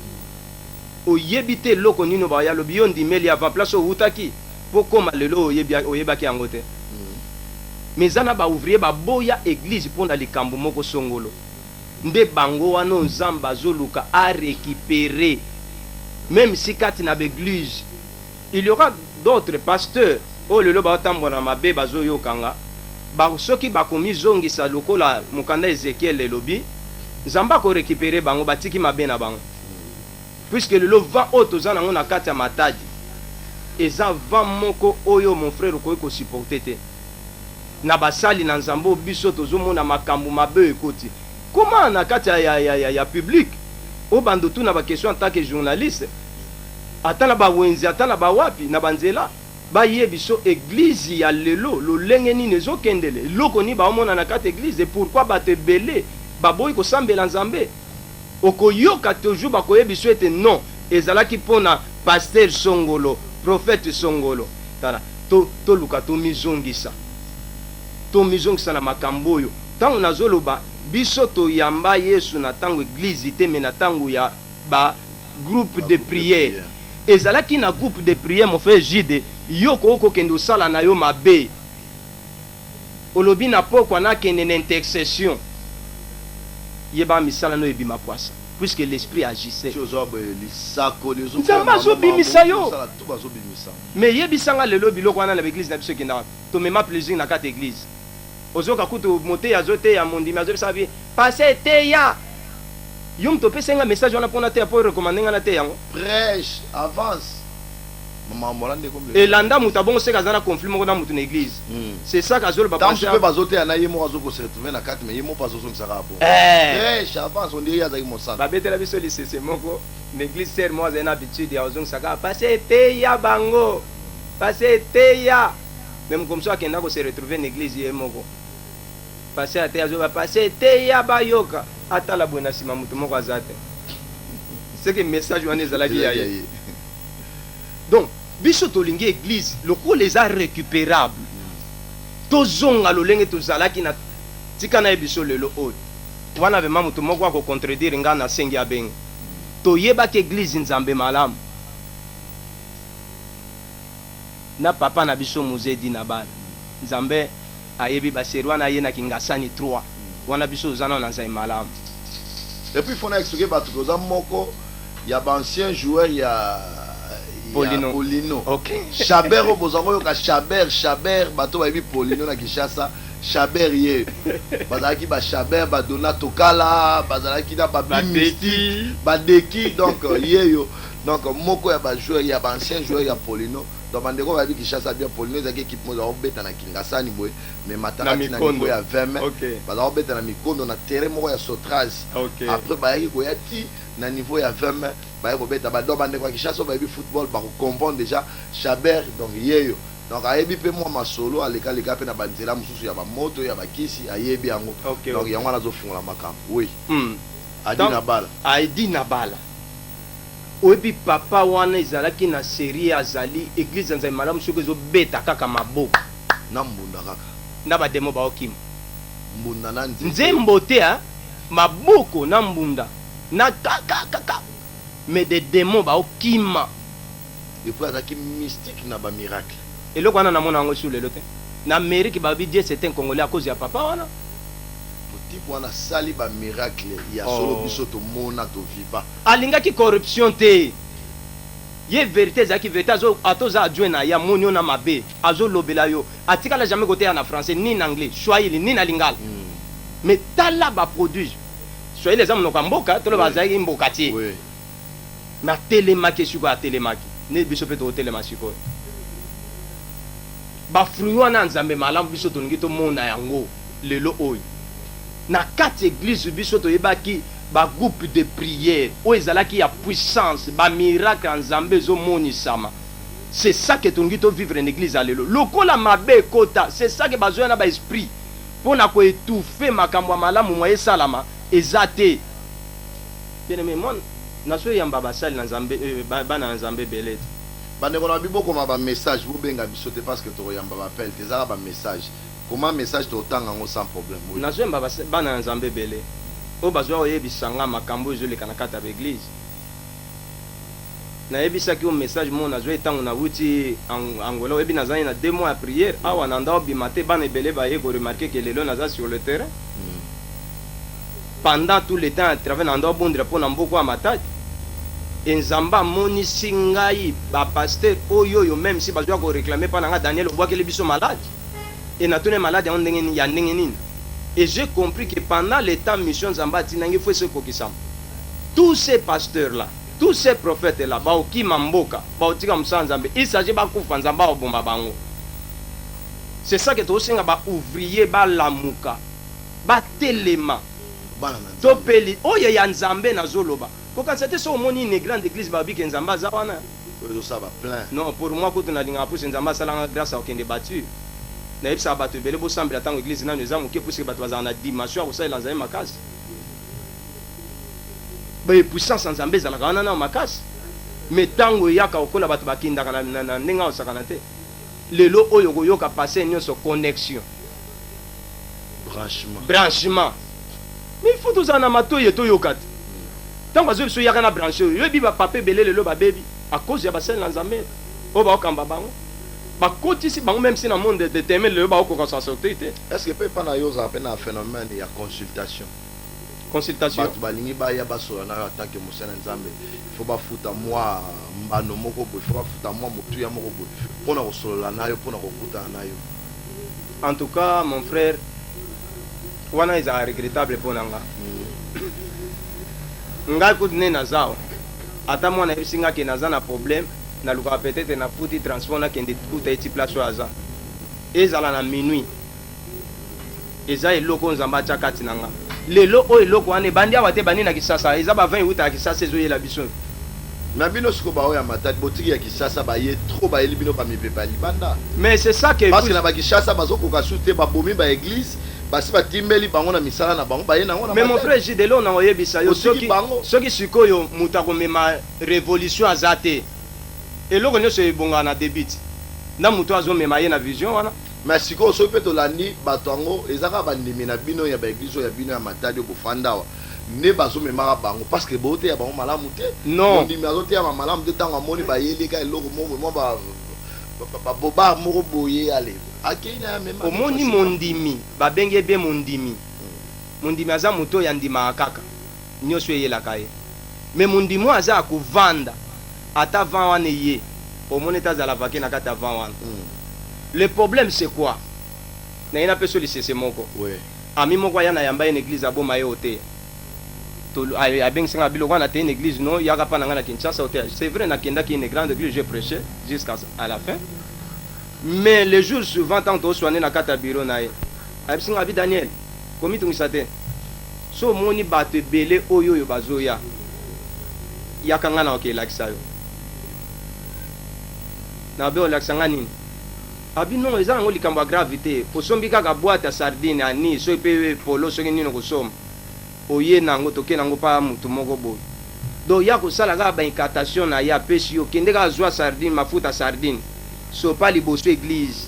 oyebite loko nino ba ya lobi yo ndimeli avant place o utaki pokoma lelo oyebaki yango te mais zana ba ouvrier ba boya église pona likambo moko songolo nde bango wana nzamba zo luka a récupérer même si kati na l'église il y aura d'autres pasteurs o lelo ba tambola mabe bazo yokanga ba soki bakomi zongisa lokola mukanda Ezekiel elobi nzamba ko récupérer bango batiki mabe na bango puisque le va auto za nango na kati ya matadi eza va moko oyo mon frère ko supporter te na basali na nzambo biso tozomona makambo mabe ekoti comment na kati ya public o bando tout na ba question en tant que journaliste atala ba wenzi atala ba wapi na banzela ba yebiso église ya lelo lo lenge ni nezo kendele loko ni ba omona na kati église et pourquoi ba te belé ba boy ko sambela nzambe okoyoka toujours ba ko yebiso ete non ezalaki pona pasteur songolo prophète songolo tala to luka to mizongisa na makambo yo tango nazoloba biso to yamba Yesu na tango église te me na tango ya ba groupe de prière ezalaki na groupe de prière mon frère Jide yoko oko kendo sala na yo mabe olobi na pokwa na kende na intercession yeba misala no ebima poisa puisque l'esprit agissait mais yebisanga lelo biloko wana na église na biso kenda to mema plaisir na kati église ozoka kutu mote ya zote ya mondimi azo sabi passer te ya yum to pesenga message wana pona te pour recommander ngana te yango prêche avance et landa muta bongo seka zana conflit moko na mutu na église c'est ça qu'azolo ba passer tant bazote ya na yemo azoko se retrouver na carte mais yemo pas zo msaka hapo prêche avance on dirait azaki mon sang ba betela biso lisese moko na église ser moi zena habitude ya ozong saka passer te ya bango passer te ya même comme ça kenda ko se retrouver na église yemoko passer te azo ba passer te ya ba yoka atala bwena sima mutu moko azate c'est que message wana ezalaki ya ye donc biso tolingi église loko les a récupérable tozonga lolenge tozalaki na tika na biso lelo oyo wana vema mutu moko ako contredire nga na sengi abenga toyebaki église nzambe malamu na papa na biso muzedi na bana nzambe ayebi baseri wana ye na kingasani 3 wana biso ozana na nzambe malamu et puis il faut expliquer bato koza moko ya ba ancien joueur ya Polino. Okay. Chaber au bozango ka Chaber bato ba bi Polino na Kinshasa Chaber ye. Bazalaki ba Chaber ba Donato Kala, bazalaki na ba Bimiti, ba Deki donc yeyo. Donc moko ya ba joueur ya ba ancien joueur ya Polino. Donc bandeko ba bi Kinshasa bien Polino za équipe mo za obeta na Kingasani boy mais matarati na niveau ya 20 mais ba obeta na mikondo na terrain moko ya Sotraz. Après ba yaki ko yati na niveau ya 20 mais ba yako beta ba do bandeko ya Kinshasa ba bi football ba comprendre déjà Chaber donc yeyo. Donc ayebi pe moi masolo aleka leka pe na banzela mususu ya ba moto ya ba kisi ayebi yango. Donc yango na zo fungola makambo. Oui. Aidi na bala. Oyebi papa wana ezalaki na série azali église nzambe malamu soki ezobeta kaka maboko na mbunda kaka na bademo baokima mbunda na nzembo te maboko na mbunda na kaka mais des démons baokima et puis azalaki mystique na ba miracle eloko wana namona yango sur lelo te na Amérique babi Dieu c'est un Congolais à cause ya papa wana tipo wana sali ba miracle ya solo biso to mona to viva alingaki corruption te ye vérité zaki vérité atoza adjoint na ya monio na mabe azo lobela yo atikala jamais côté en français ni en anglais swahili ni na lingala mais tala ba produit swahili les hommes mboka to lo bazaki mboka ti na telemaki suko telemaki ne biso pe to telemaki ko ba fruit wana nzambe malamu biso to ngito mona yango lelo oyo na quatre églises biso to yebaki ba groupe de prière o ezalaki ya puissance ba miracle nzambe zo monisama c'est ça que tongi to vivre en église alelo lokola mabe kota c'est ça que bazo na ba esprit pona ko étouffer makambo malamu moye salama ezate bien aimé mon naso yamba basali na nzambe bana nzambe belete bande ko na biboko ma ba message bu benga biso te parce que to yamba ba appel te za ba message comment message to tanga ngo sans problème naso yamba bana nzambe belete o bazwa oyebisanga makambo ezoleka na kata ya église na yebisaki o message mo nazwa etango na wuti angola oyebi nazali na 2 mois ya prière awa na ndao bima te bana ebele baye ko remarquer que lelo naza sur le terrain pendant tout le temps à travers na ndao bondira po na mboko ya matadi enzamba monisi ngai bapasteur oyo même si bazwa ko réclamer pa na nga Daniel obwakeli biso malade et na tone malade ya ndenge nini. Et j'ai compris que pendant les temps mission Zambati nangi faut se kokisam. Tous ces pasteurs là, tous ces prophètes là, ba oki mamboka, ba otika msanzambe, il s'agit ba kufa nzamba obomba bango. C'est ça que to senga ba ouvrier ba lamuka, ba telema, topeli oyo ya nzambe nazoloba kokasate so omoni une grande église babiki nzambe aza wana non pour moi kutu nalingaka pusi nzambe asalanga grâce akokende batture nayebisaka bato ebele bosambela ntango église nano eza moke puisque bato bazala na dimension ya kosalela nzambe makasi baepuissance ya nzambe ezalaka wana nao makasi mais ntango eyaka okola bato bakindaka na ndenge aosakana te lelo oyo koyoka passe nyonso connexion branchement mais il faut tozala na matoyi toyoka te ntango azoyi biso yaka na branche oyo yoyebi bapapa ebele lelo babebi à cause ya basali na nzambe oyo baokamba bango bakotisi bango même si na monde de teme lelo baokoka sasorte te. Est-ce que peut pas na yo za pena phénomène ya consultation bato balingi baya basola na attaque mosala nzambe il faut bafuta moi mbano moko boy il faut bafuta moi motu ya moko boy pona kosolola nayo pona kokutana nayo. En tout cas mon frère wana eza regrettable pona nga ngai kutu ne nazao ata mwana yebisinga ke naza na problème naluka peut-être na futi transport nakende kuta eti place oyo aza ezala na minuit eza eloko nzambe atya kati na nga lelo oyo eloko wana ebandi awa te bandi na kisasa eza ba 20 euta ya kisasa ezoyela biso na bino siko baoyo ya matadi botiki ya kisasa baye trop bayeli bino bamipepa libanda mais c'est ça que parce que na bakishasa bazokoka su te babomi ba église basi batimbeli bango na misala na bango baye nango na mais mon frère Gide lo na oyebisa yo soki sikoyo muta komema révolution aza te eloko nyonso ebonga na débit na mutu azomema ye na vision wana mais sikoyo soki mpe tolandi bato yango ezaka bandimi na bino ya baeglise ya bino ya matadi bofanda awa ne bazomemaka bango parce que boteya bango malamu te non ndimi azoteya malamu te ntango amoni bayeleka eloko moko baboba moko boye ale akei na ya mema omoni mondimi babenge ebe mondimi mondimi aza moto oyo andimaka kaka nyonso eyelaka ye mais mondimi oyo aza akovanda ata vent wana eye omoni ete azala vake na kati ya vent wana le problème c'est quoi na ye na peso lisese moko ami moko aya na yamba ye na église aboma ye oteya abengisanga biloko wana te une église non yaka pa na nga na Kinshasa oteya c'est vrai nakendaki une grande église j'ai prêché jusqu'à la fin mais le jour suivant tant tosoane na kati ya biro na ye ayebisinga abi Daniel komitungisa te so omoni bato ebele oyo oyo bazoya yaka nga na okelakisa yo na be olakisa nga nini abi non eza yango likambo ya gravité osombi kaka boîte ya sardine ani so mpe polo soki nini okosomba oye nango toke nango pa mutu moko boye donc ya kosala kaka baincantation na ye apesi yo kende kaka zwa sardine mafuta sardine so pa liboso église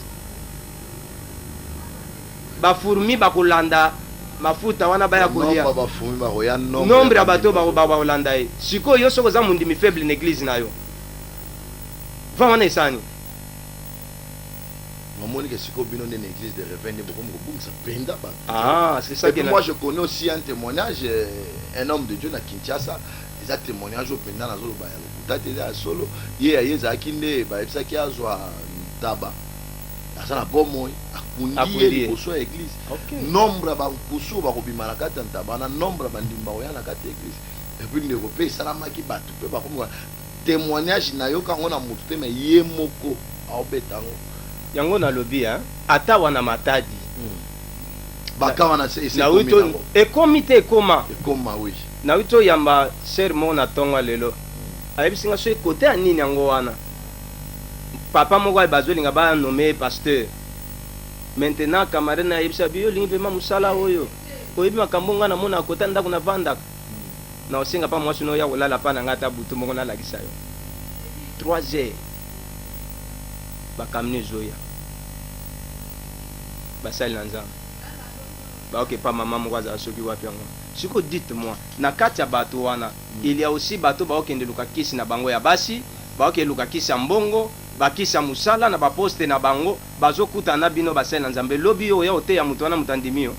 bafourmi bakolanda mafuta wana baya kolia nombre ya bato bakolanda ye sikoyo yo soki oza mondimi faible na église na yo va wana esani que si bino une église de revenir beaucoup ça penda ba. Ah, c'est ça que moi je connais aussi un témoignage un homme de Dieu na Kinshasa, des témoignages au penda na zolo ba ya kutate ya solo ye ya yeza kinde ba epsa ki azwa taba. Asa na bomo akundi poso église. Nombre ba kusu ba kobima na kati ntaba na nombre ba ndimba ya na kati église. Et puis ne repé salama ki batu pe ba komo témoignage na yo kango na mutu te mais ye moko aobetango. Yango na lobi ata wana matadi baka wana na wito ekomite ekoma oui na wito yamba sermon na tonga lelo ayebisinga so côté ya nini yango wana papa moko bazolinga ba nommé pasteur maintenant camarade na yebisa biyo lingi pema musala oyo oyebi makambo nga na mona kota ndako na vandaka na osenga pa mwasi no ya kolala pa na ngata butu moko na lakisa yo 3 heures bakamne zoya basali na nzambe baoke pa mama moko azala soki wapi yango siko dites moi na kati ya bato wana il y a aussi bato baokende luka kisi na bango ya basi baoke luka kisi ya mbongo bakisi ya musala na baposte na bango bazokutana na bino basali na nzambe lobi oyo oteya moto wana moto andimi yo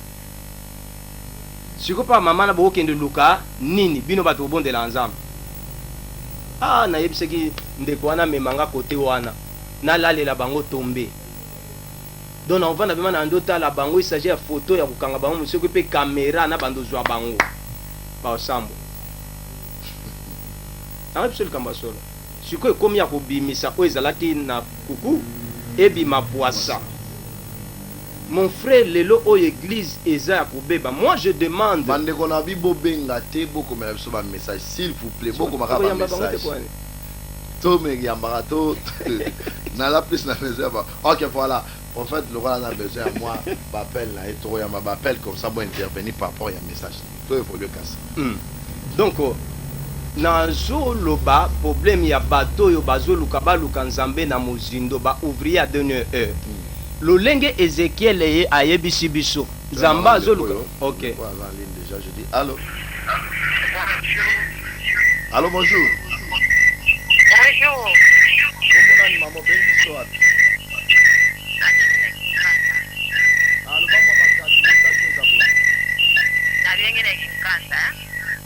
siko pa mama na baokende luka nini bino bato obondela nzambe nayebisaki ndeko wana memanga kote wana nalalela bango tombe donc on va na bima na ndota la bango il s'agit ya photo ya kokanga bango monsieur ko pe caméra na bando zwa bango ba osambo absolu kamba solo siko ekomi ya kobimisa o ezalaki na kuku ebi mapoisa mon frère lelo o église eza ya kobeba. Moi je demande bande ko na bibo benga te boko mela biso ba message s'il vous plaît boko maka ba message to me yambara to na la plus na maison ba. OK voilà. En fait le roi a besoin à moi m'appelle là et to yamba m'appelle comme ça pour intervenir par rapport à un message. Toi il faut le casser. Donc nazo loba problème ya bato yo bazo luka ba luka nzambe na mozindo ba ouvrier à dernière heure. Lolenge Ezekiel ye ayebisi biso Zamba zo luka. OK. Voilà en ligne déjà je dis allô. Allô bonjour. Bonjour. Comment on maman bengi soir. Allô maman bakati message les abonnés. Na bengi na kinkanda.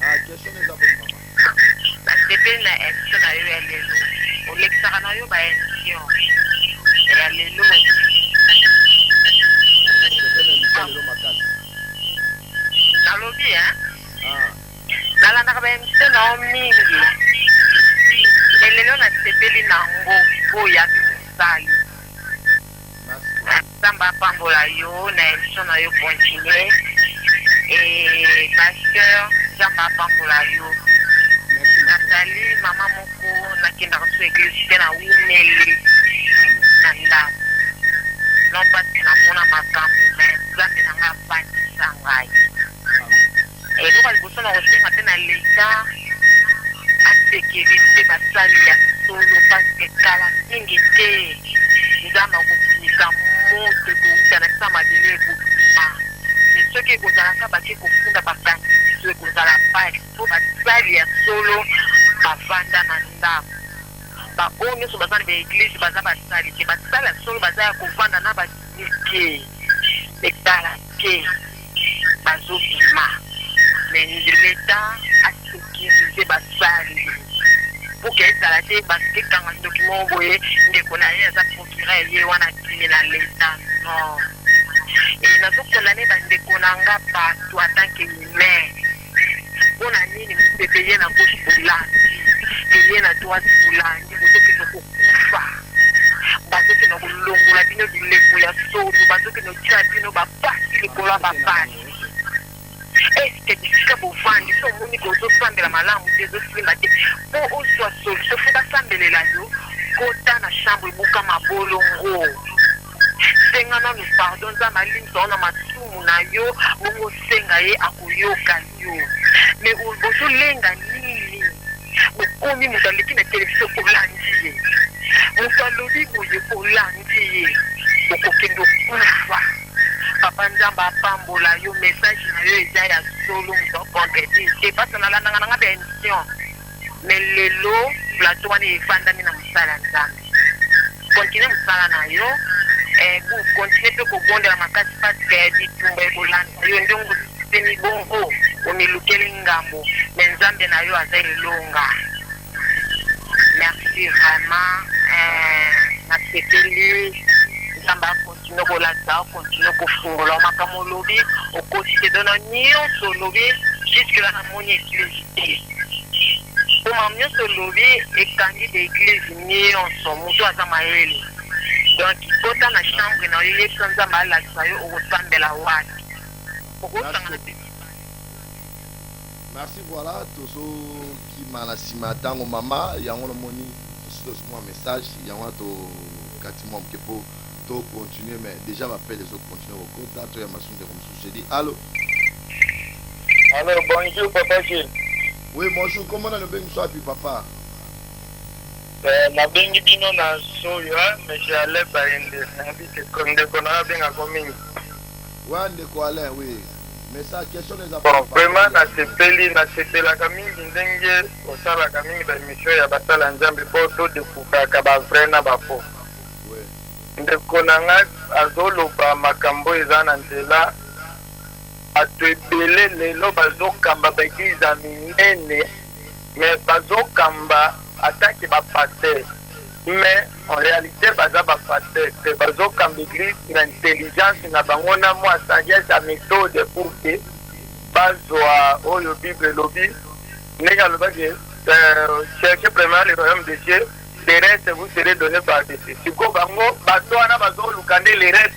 Ah question les abonnés maman. Basepeli na émission na yo ya lelo olekisaka na yo baémission ya lelo nalobi nalandaka baémission na yo mingi me lelo nasepeli nango po ya mosali nzambe apambola yo na émission na yo continue pasteur nzambe apambola yo Nathalie, maman moko, nakenda ko église te na wumeli na ndako. Non pas que na mona makambo mais nzambe na nga bandisa ngai. Loko liboso na kosenga te na leta asécurité basali ya solo parce que kala mingi te nzambe akobimisa moto kouta na kisa mabele ekobima. Mais soki ekozalaka bake kofunda bakangi biso ekozala pasi po basali ya solo bavanda na ndako baoyo nyonso baza na baeglise baza basali te basali ya solo baza ya kovanda na badinike ekala te bazobima mais leta asécurize basali poke ezala te bakekanga ndoki moko boye ndeko na ye aza procureur ye wana dimi na leta non nazokolane bandeko na nga bato atanke humain mpona nini mopepe ye na gauche bolandi eye na droite bolandi bozokende kokufa bazokende kolongola bino bileko ya solo bazokende kotia bino bapasi likolo ya bapasi eske bisika bovandi so omoni kozosambela malamu te ezosimba te mpo ozwa solution fo basambelela yo kota na chambre ebuka mabolongo senga nanu pardon nzambe alimisa ona masumu na yo bongo senga ye akoyoka yo me bozolenga nini bokomi moto aleki na televizio olandi ye moto alobi boye olandi ye okokende okufa papa nzambe apambola yo message na yo eza ya solo moto akomprete te pasi nalandanga nanga baémission me lelo plateau wana efandami na mosala nzambe continue mosala na yo continue mpe kobondela makasi paske bitumba ekolanda yo ndenge osipeni bongo omilukeli ngambo me nzambe na yo aza elonga merci vraiment nasepeli nzambe akontinue kolata akontinue kofungola makambo olobi okosi te dona nyonso olobi juske la namoni eglise te oma nyonso olobi ekangi baeglise nyonso moto aza mayele donc kota na chambre na yo yeso nzambe alakisa yo okosambela wati okosangana te. Merci voilà tozo qui m'a la simatango mama yango moni tozo mon message yango to katimom ke po to continuer mais déjà m'appelle les autres continuer au compte to ya masunde comme je dis allô. Allô bonjour papa Gilles. Oui bonjour comment on a le bien soir puis papa. Na bengi bino na soyo mais j'allais pas inde que konde kona benga komingi. Ouais ndeko Alain oui. Mais ça question les bon, vraiment nasepelaka mingi ndenge osalaka mingi baémission ya basala nzambe mpo todekukaka bavrai na bafo ndeko na nga azoloba makambo eza na nzela bato ebele lelo bazokamba baeglize ya minene mais bazokamba atake bapaster mais en réalité baza bapaster te bazokamba église na intelligence na bango na mwa sagesse ya méthode pour que bazwa oyo bible elobi ndenge alobaki cherchez premièrement le royaume de Dieu le reste vous serez donné par dessus sikoyo bango bato wana bazoluka nde le reste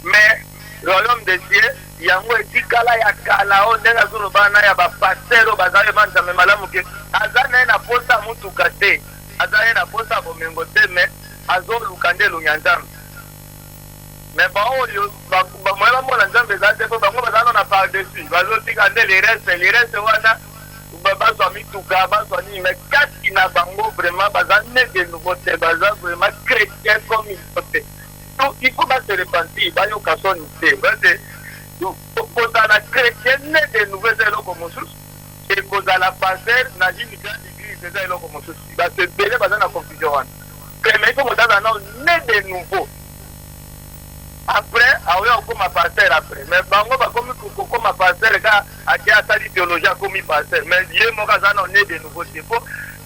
mais royaume de Dieu yango etikala ya kala o ndenge azoloba na ya bapasteur oyo baza yeba nzambe malamu ke aza naye na posa mutuka te aza ye na posa bomengo te me azoluka nde elunya nzambe me baoyo moye bamona nzambe eza te mpo bango baza na par dessus bazotika nde lerese wana bazwa mituka bazwa nini me kati na bango vraiment baza ne de nouveau te baza vraiment chrétien comme il faut te il faut se repentir bayoka soni te kozala chrétien ne de nouveau eza eloko mosusu e kozala pasteur na une grande église eza eloko mosusu bato ebele baza na confusion wana mais il faut kozaza nao ne de nouveau après aoya okoma pasteur après mais bango bakomi kokoma pasteur ka ake asali théologie akomi pasteur mais ye moko aza nao ne de nouveau te po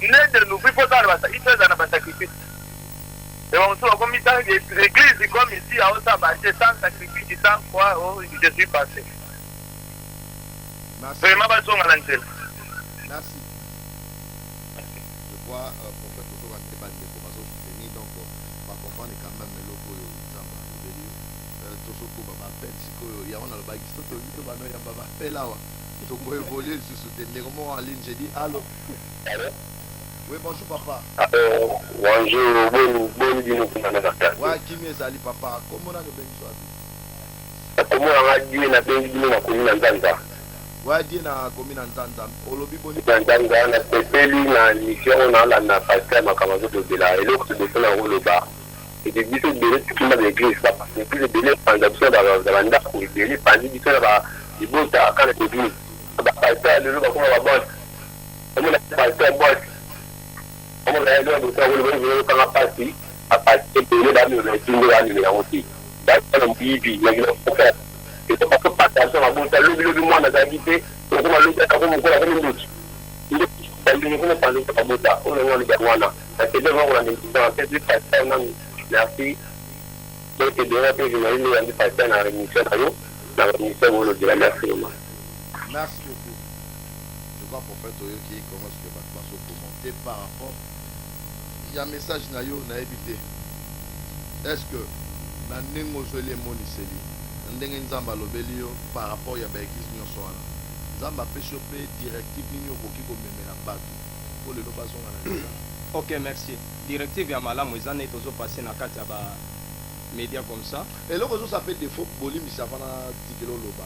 ne de nouveau ifo eza na basacrifice et on se comme l'église comme ici à Osabaché sans sacrifice sans quoi je suis passé. Merci. Vraiment pas son Merci. Je crois prophète Ozo va débattre pour passer au soutenir donc va comprendre quand même le logo Zamba Tosoko baba appelle siko ya on a le bague soto to bano ya baba appelle là to ko évoluer sur soutenir comment en ligne j'ai dit allô. Oui, bonjour papa. Bonjour, bon dîner pour ma mère. Ouais, qui m'est sali papa? Comment on a le bien choisi? Comment on a dit na bien dîner na commune Nzanza? Ouais, dîner na commune Nzanza. Olobi boni. Nzanza na pepeli na mission na pasteur makamazo de la et l'autre de faire un rôle bas. Et des bisous de toute l'église papa. Et puis les délais pendant dans la nda pour les délais pendant du temps là il bosse à quand l'église. Pasteur le va comment va bon. Comment la pasteur bosse. Comment la loi de faire le quand la partie à partir de là nous le la aussi. Dans le bibi il y a une faire. Et c'est pas que partager la bonne le monde a habité donc on va le faire comme on la même doute. Il est pas parler de Bota on le Gawana. C'est devant on a une petite pasteur non merci. Donc c'est déjà que je m'ai mis en pasteur dans la mission dans la mission de la merci. Merci beaucoup. Je crois prophète Oyo qui commence que va commenter par rapport il y a un message na yo na évité. Est-ce que na nengo zole moni seli ndenge nzamba lobeli yo par rapport ya ba église nyonso wana nzamba pêche pe directive nini okoki ko memela bato pour le lobazo na nzamba. OK, merci. Directive ya malamu ezana etozo passer na kati ya ba média comme ça. Et loko zo s'appelle défaut bolimi savana tikelo loba.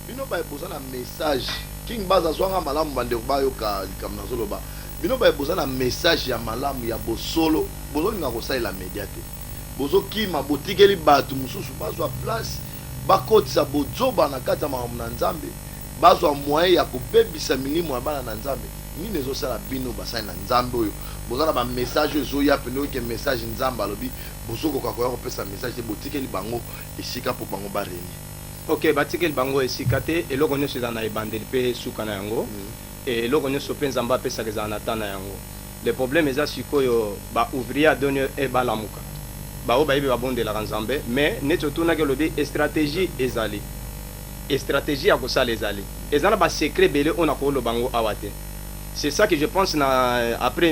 Bino ba eboza na message king baza zwanga malamu bande ba yo ka likamna zo loba. Bino ba eboza na message ya malamu ya bosolo bozo linga ko sa la média te. Bozo kima botikeli bato mususu bazwa place bakotisa bozoba na kati ya malamu na nzambe bazwa moyen ya kobebisa milimo ya bana na nzambe nini ezosala bino basali na nzambe oyo boza na ba message ezoya pene oyo ke message nzambe alobi bozokoka koya kopesa message te botikeli bango esika mpo bango bareni. OK, batikeli bango esika te eloko nyonso eza na ebandeli mpe suka na yango et eloko nyonso mpe nzambe apesaka eza na ta na yango. Le problème eza sikoyo baouvrier adoni ebalamuka bao bayebi babondelaka nzambe mais neti otunaki olobi stratégie ezali stratégie ya kosala ezali eza na basecret ebele oyo nakoloba bango awa te. C'est ça que je pense après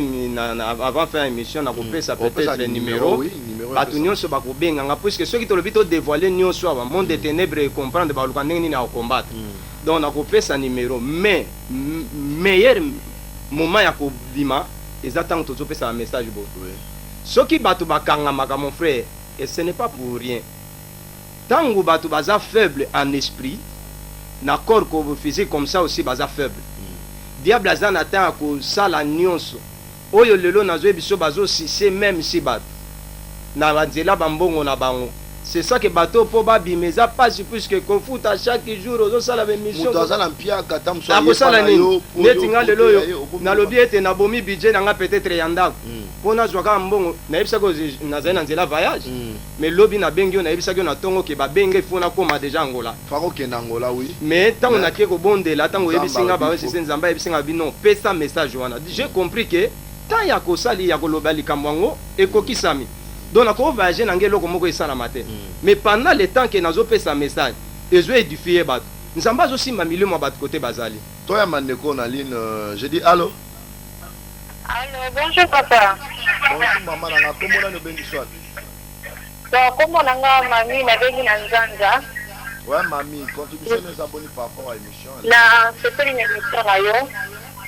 avant faire émission na kopesa peut-être le numéro bato nyonso bakobenganga puisque soki tolobi to dévoiler nyonso awa monde de ténèbres comprendre baluka ndenge nini akombattre donc nakopesa numéro mais meilleur moment ya kobima eza ntango tozopesa ba message bo soki bato bakangamaka mon frère et ce n'est pas pour rien tango bato baza faible en esprit na corps physique comme ça aussi baza faible. Diable aza na ta ko sala nyonso oyo lelo nazo biso bazo si même si bato na banzela bambongo na bango. C'est ça que bateau po babi mais ça passe puisque confute à chaque jour aux sala ba mission muto azala mpia katam so yepana yo netinga lelo yo na lobi ete na bomi budget na nga peut-être yanda pona zwaka mbongo na yebisa ko na zena nzela voyage mais lobi na bengi na yebisa ko na tongo ke ba benge fona koma déjà Angola fako ke na Angola oui mais tango na ke ko bondela tango yebisinga ba wesi nzamba yebisinga bino pesa message wana j'ai compris que tant ya ko sali ya ko lobali kamwango ekokisami. Donc on va agir dans le moko esala matin mais pendant le temps que nazo pesa message ezo édifier bato nzamba zo simba milimo bato côté bazali toi mandeko na ligne je dis allô bonjour papa. Bonjour maman na komona no bengi swat Donc, comme on a mamie, ma belle Nanzanga. Ouais, mamie, contribution nous abonnés par rapport à l'émission. Là, c'est une émission là.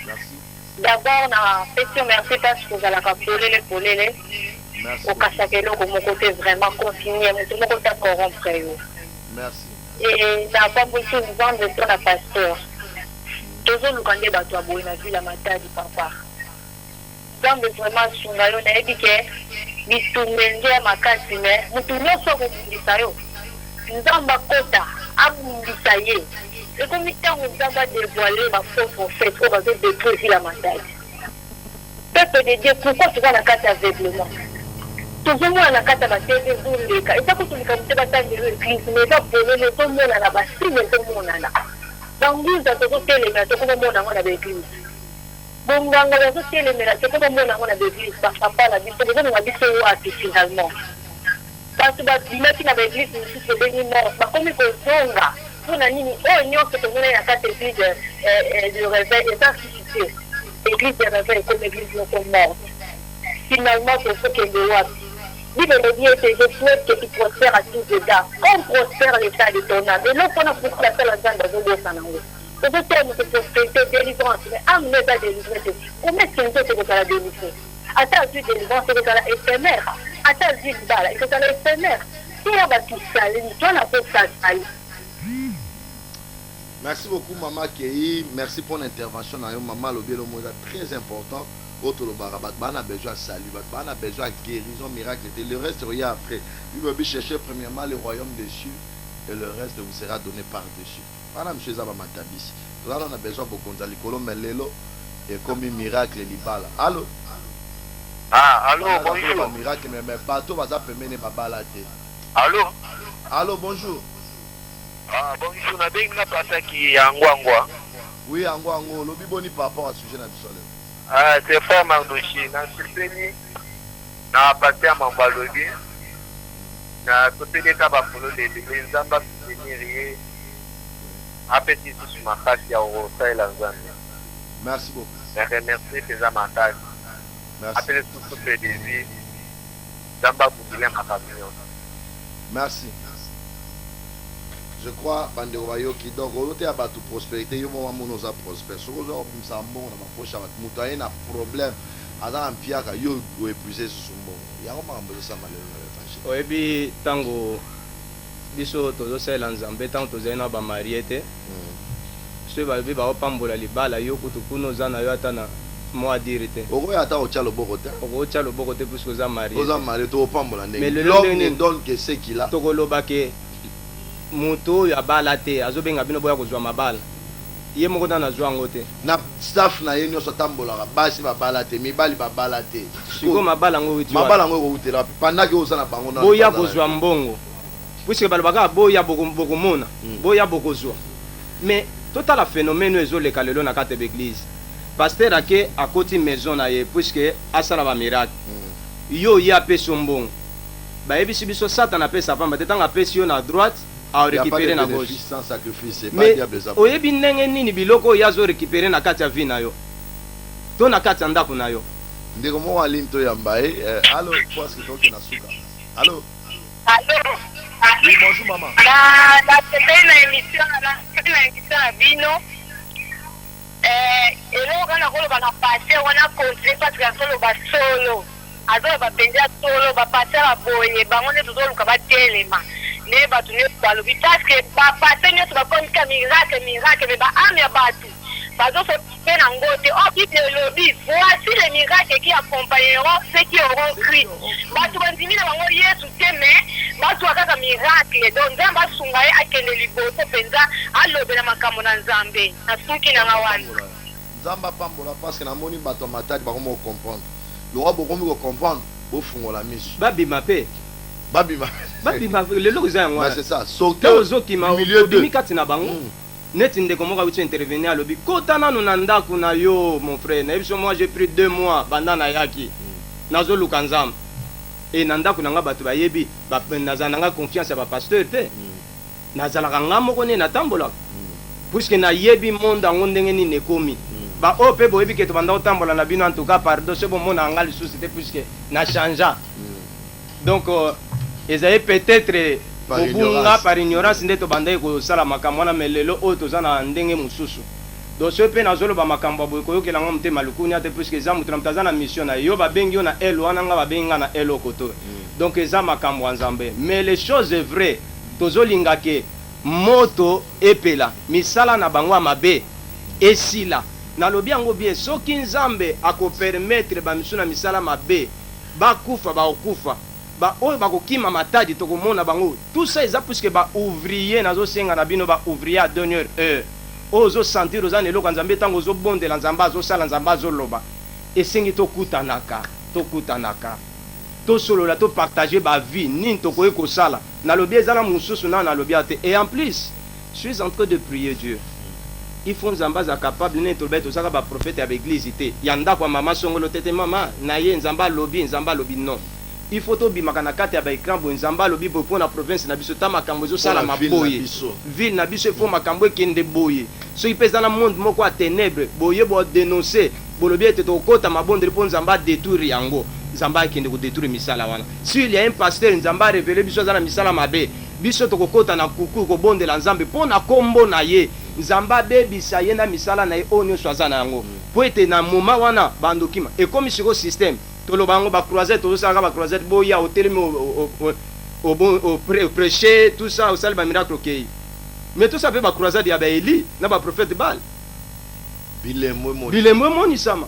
Merci. D'abord, on a fait merci parce que vous allez rappeler les polélés. Merci. Au Kasakelo, comme mon côté vraiment continué, tout le côté corrompre. Merci. Et n'a pas beaucoup de gens de ton pasteur. Toujours nous quand débat toi boy na ville à Matadi papa. Donc vraiment sur la lune et que bisumenge makasi mais mutu nyoso ko bundisa yo. Nzamba kota abundisa ye. Et comme il t'a nzamba dévoiler ma faux prophète pour baser détruire la Matadi. Peuple de Dieu, pourquoi tu vas la carte aveuglement? Toujours à la carte à la tête et vous les cas. Et ça, quand tu me dis que tu l'église, mais ça, pour le tout le monde à la base, tout le monde à la. Dans l'église, tu as tout les tout le monde à l'église. Bon, dans la société, tout le monde à l'église, parce que pas la vie, c'est déjà nous habiter finalement. Parce que l'image qui n'a pas l'église, c'est devenu mort. Par contre, il faut zonga. Pour la ligne, oh, il y a que tu as la carte d'église de réveil, et ça, c'est l'église de réveil comme l'église non morte. Finalement, c'est ce que le roi. Dit le Dieu, je souhaite que tu prospères à tous les gars. Comme prospère l'état de ton âme. Et là, on a pour la seule agenda de l'eau. C'est ce terme de prospérité, délivrance. Mais amener ta délivrance. Combien de temps c'est que tu as délivré? Attends, tu délivrance, c'est que tu as éphémère. Attends, tu balle, c'est que tu as éphémère. Si on va tout saler, tu as fait ça saler. Merci beaucoup, Maman Kei. Merci pour l'intervention. Maman Lobie, le mot est très important. Autre le barabat, on a besoin de salut, on a besoin de guérison, miracle. Le reste, regarde après. Il va chercher premièrement le royaume des cieux et le reste vous sera donné par-dessus. Madame Cheza Matabis. Là, on a besoin de Gonzali Kolo Melelo et comme un miracle, Libala. Allô? Ah, allô, bonjour. Miracle, mais bateau va s'appeler Babala. Allô? Allô, bonjour. Ah, bonjour, on a bien une personne qui est en Angwa. Oui, Angwa, le biboni par rapport à ce sujet du soleil. Ah, c'est fort Mardochi. Dans ce pays, on a passé à Mambalogi. On a côté des Kabapolo, les Zamba soutenir à petit sur ma face, il y a au Rosa et la Zambie. Merci beaucoup. Je remercie ces amateurs. Merci. Après tout le désir, Zamba Boudilin ma famille. Merci. Je crois Bandero qui donc on était à battre prospérité, il va nous a prospère. Ce que nous avons ça bon, on a proche avec mutayen a problème. Ada en pire que yo épuisé sur son bon. Il y a vraiment besoin ça malheureusement. Oui, puis tango biso tozo sela nzambe tango tozena ba mariete. Ce va bi ba pambola libala yo kutu kuno zana yo atana moi dire te. Oko ata o tchalo bokote. Oko tchalo bokote puisque za marié. Oza marié to pambola ndenge. Mais l'homme ne donne que ce qu'il a. Tokoloba ke moto ya bala te azobenga bino boya kozwa mabala ye moko na nazwa ngo te na staff na ye nyonso tambolaka basi babala te mibali babala te siko mabala ngo wuti mabala ngo wutela pendant que oza na bango na boya kozwa mbongo puisque balobaka boya bokomona boya bokozwa mais totala phénomène ezoleka lelo na kati d'église pasteur ake akoti maison na ye puisque asala ba miracle yo ya peso mbongo bayebisi biso satana apesa pamba te tanga apesi yo na droite à récupérer na gauche sans sacrifice c'est pas diable ça oyebi ndenge nini biloko yazo récupérer na kati ya vie na yo to na kati ya ndako na yo ndeko mo wa linto ya mbaye allo parce que toki na suka allo oui bonjour maman na émission na bino eloko na koloba na passé wana contre parce que azoloba solo azoloba penza solo bapasse baboye bango nde tozoluka batelema ne batu ne balobi parce que bapasse nyonso bakomika miracle me baame ya batu bazosope na ngo te o bible elobi voici les miracles qui accompagneront ceux qui auront cru batu bandimi na bango yesu te me bazwa kaka miracle donc nzambe asunga ye akende liboso mpenza alobela makambo na nzambe nasuki nanga wana nzambe apambola parce que namoni bato ya matadi bakomi kocomprendre lora bokomi kocomprendre bofungola miso babima mpe babima lelo eza yango c'est ça sauter ozokima obimi kati na bango neti ndeko moko awuti intervenir alobi kota nanu na ndako na yo mon frère na biso moi j'ai pris 2 mois banda na yaki nazoluka nzambe e na ndako nanga bato bayebi nazala nanga confiance ya bapasteur te nazalaka nga moko nde natambolaka puisque nayebi monde yango ndenge nini ekomi baoyo mpe boyebi ke tobanda kotambola na bino en tout cas pardon so bomona nga lisusu te puisque na changea donc ezali peut-être bobunga par ignorance nde tobandaki kosala makambo wana me lelo oyo toza na ndenge mosusu donc soki mpe nazoloba makambo ya boye koyokelanga motema lukuni ate puiske eza moto na moto aza na mission na yo babengi yo na ele wana nga babengi nga na ele okoto donc eza makambo ya nzambe mais les choses est vrai tozolinga ke moto epela misala na bango ya mabe esila nalobi yango bien soki nzambe akopermettre bamisu na misala mabe bakufa bakokufa oyo bakokima matadi tokomona bango tout ça eza puiske baouvrier nazosenga na bino baouvrier à dernière heure oyo ozosentir oza na eloko ya nzambe ntango ozobondela nzambe azosala nzambe azoloba esengi tokutanaka tosolola topartage bavie nini tokoki kosala nalobi eza na mosusu nano nalobi te et en plus je suis en train de prier Dieu il faut nzambe aza capable nini tolobai tozaka baprofete ya baeglise te ya ndako ya mama songolo tete mama na ye nzambe alobi non il faut tobimaka na kati ya baekran boye nzambe alobi boye mpo na province na biso ta makambo ezosalama boye ville na biso efo makambo ekende boye soki mpe eza na monde moko ya ténèbre boye bodénonce bolobi ete tokokota mabondeli mpo nzambe adétruire yango nzambe akende kodétruire misala wana s'il y a un pasteur nzambe arevele biso aza na misala mabe biso tokokota na kuku kobondela nzambe mpo na kombo na ye nzambe abebisa ye na misala na ye oyo nyonso aza na yango mpo ete na moma wana bandokima ekomi siko système toloba yango bacroisette tozosalaka bacroisette boya otelemi prêcher tout ça osali bamiracle okei mais tout ça mpe bacroisade ya baeli na baprophète bal bilembo emonisama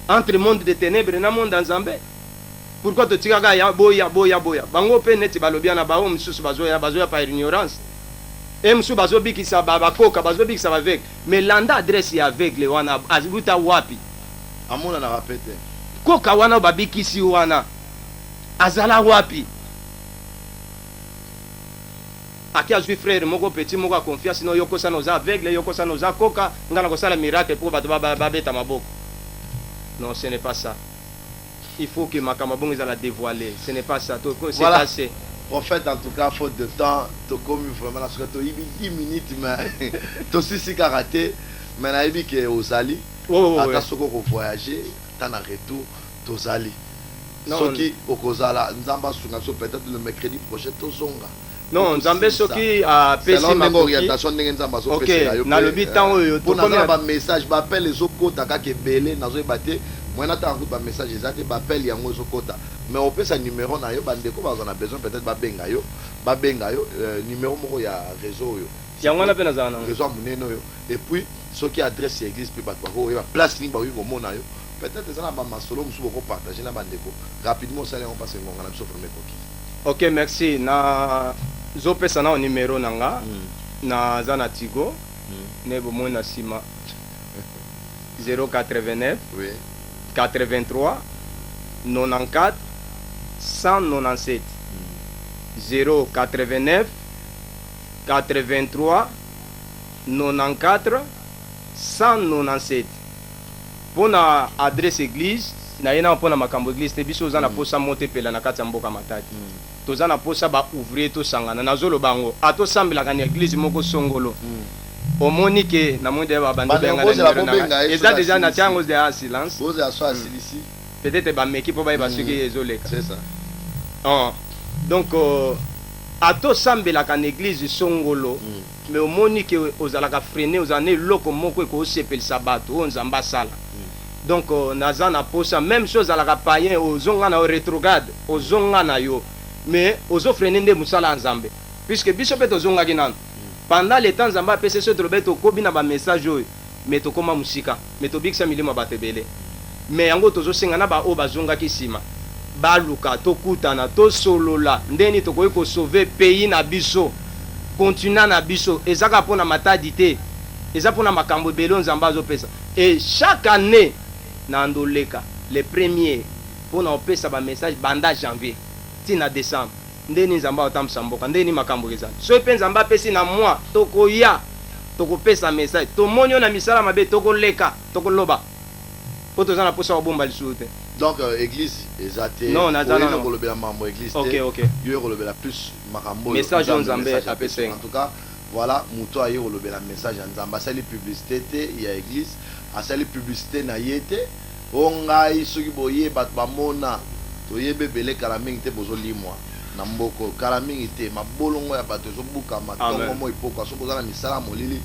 entre monde de ténèbre na monde ya nzambe pourquoi totikaka ya boya bango mpe neti balobi na bao mosusu bazoya par ignorance e mosusu bazobikisa bakoka bazobikisa baveugle mais landa adresse ya aveugle wana abuta wapi amona na rapete koka wana babikisi wana azala wapi aki azwi frère moko petit moko a confiance no yokosana oza aveugle yokosana oza koka nga na kosala miracle mpo bato babeta maboko non ce n'est pas ça il faut que makambo bongo ezala dévoiler ce n'est pas ça c'est voilà. Passé prophète en tout cas faute de temps tokomi vraiment na soka toyibi 10 minutes mais tosisi kaka te mais nayebi ke ozali ata soki okovoyage ata na retour tozali soki okozala nzambe asunga biso peut-être le mercredi prochain tozonga non nzambe soki apesi orientation ndenge nzambe azopesela yo nalobi ntango oyo tokomela bamessage bapele ezokota kaka ebele nazoyeba te moyena ntango kuta bamessage eza te bapele yango ezokota mais opesa numéro na yo bandeko bazwa na besoin peut-être babenga yo numéro moko ya réseau oyo yango wana mpe nazala nango réseau ya monene oyo et puis soki adresse ya église mpe bato bakoyeba place nini bakoki komona yo peut-être eza na bamasolo mosusu bokopartage na bandeko rapidement osali yango mpasi ngonga na biso vraimen ekoki ok merci na zopesa na numéro na nga naza na tigo ne bomoi na nsima 089 oui 83 94 197 089 83 94 197 mpona adresse église naye na mpona makambo église te biso oza na posa moto epela na kati ya mboka matadi toza na posa baouvrier tosangana nazoloba yango atosambelaka na église moko songolo omoni ke namoni deya babandi eza deja na tiango deya silence peut-être bameki mpo bayeba soki ezoleka donc atosambelaka na église songolo mais omoni ke ozalaka freine ozala na eloko moko ekosepelisa bato oyo nzambe asala donc naza na posa même chose alaka payen ozonga na yo rétrograde ozonga na yo mais ozofrene nde mosala ya nzambe puisque biso mpe tozongaki nano pendant le temps nzambe apesi so tolobi tokobi na bamessage oyo mais tokóma mosika mais tobikisa milimo ya bato ebele mais yango tozosenga na baoyo bazongaki nsima baluka tokutana tosolola ndeni tokoki kosauve pays na biso continent na biso ezaka mpona matadi te eza mpona makambo ebele oyo nzambe azopesa et chaque année na ndoleka le premier mpona opesa bamessage banda janvier ntina décembre ndeni nzambe aotambwisa mboka ndeni makambo ezali soki mpe nzambe apesi na moi tokoya tokopesa message tomoni oyo na misala mabe tokoleka tokoloba po toza na posa kobomba lisusu te donc église eza te oyena kolobela mambo église te yo kolobela plus makambo message oyo nzambe apesa en tout cas voilà moto aye kolobela message ya nzambe asali publicité te ya église asali publicité na ye te o ngai soki boye bato bamona toyebe belé kalamingi te bozo limwa na mboko kalamingi te mabolongo ya bato zo buka matongo mo ipoko so kozala misala molili.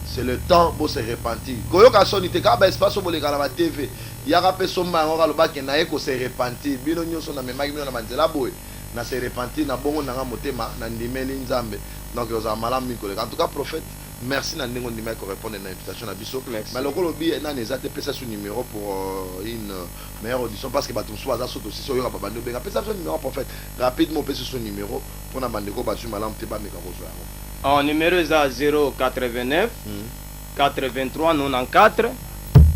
C'est le temps pour se repentir. Koyoka sonite ka ba espace bo le kala ba TV. Yaka pe somba ngora lo ba ke na eko se repentir. Bino nyoso na memaki bino na manzela boy. Na se repentir na bongo na motema na ndimeli nzambe. Donc oza malam mi koleka. En tout cas prophète, merci na ndingo ndimai ko répondre na invitation na biso. Mais le kolobi na nezate pesa son numéro pour une meilleure audition parce que batum so aza soto si so yoka ba bando benga pesa son numéro prophète. Rapidement pesa son numéro pour na bandeko ba su malam te ba meka ko so. En numéro 089 83 94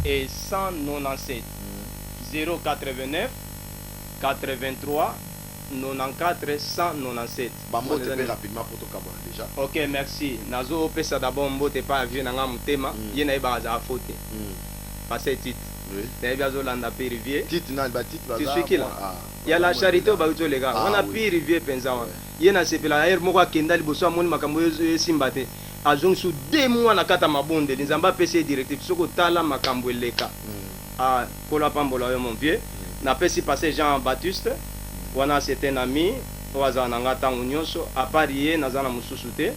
et 197. 089 83 94 197. Bambo te paie rapidement pour ton cabane déjà. Ok, merci. Nazo pesa d'abord mbote pas vie na ngam tema yena iba za faute. Passer titre. Oui. D'ailleurs Zolanda Pi Rivière. Titre na ba titre tu suis qui là? Il y a la charité au Baouto les gars. On a Pi Rivière penza. Yena sepela air moko akenda liboso amoni makambo simbate. Azong su 2 mois na kata mabonde nzamba PC directif soko tala makambo eleka. Ah kola pambola yo mon vieux. Na pesi passer Jean Baptiste. Wana c'est un ami oaza nanga tango nyonso a parier nazana mususu te.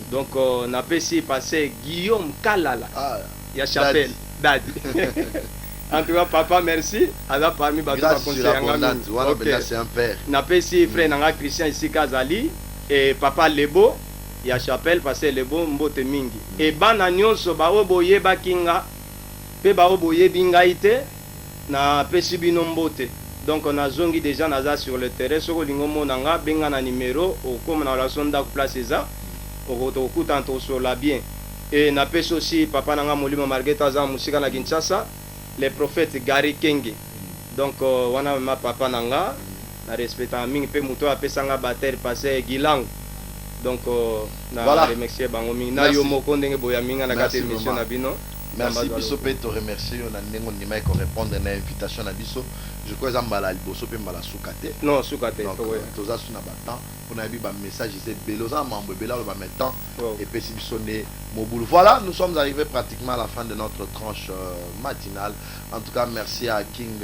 Donc na pesi passer Guillaume Kalala. Ah ya chapelle Dadi. En tout cas papa merci. Ada parmi bato ba conseiller ngami. Voilà c'est un père. Na pesi frère nanga Christian ici Kazali et papa Lebo ya chapelle passer Lebo mbote mingi. Et bana nyonso ba oboye bakinga pe ba oboye bingaite na pesi bino mbote. Donc on a zongi déjà naza sur le terrain soko lingo monanga benga na numéro au comme na la sonda place ça au to tanto sur la bien et na pesi aussi papa nanga molimo Marguerite za musika na Kinshasa les prophètes Gary Kenge. Donc wana ma papa nanga na respecta mingi pe muto apesanga bater passer Gilang. Donc na voilà. Remercier bango mingi na yo moko ndenge boya minga na kate émission na bino. Merci biso pe to remercier on a ndenge on dimai ko répondre na invitation na biso. Je crois que mbala liboso pe mbala sukate. Non, sukate. Donc toza suna batan pour na bi ba message c'est beloza mambo bela ba mettant et pe si biso ne mobulu. Voilà, nous sommes arrivés pratiquement à la fin de notre tranche matinale. En tout cas, merci à King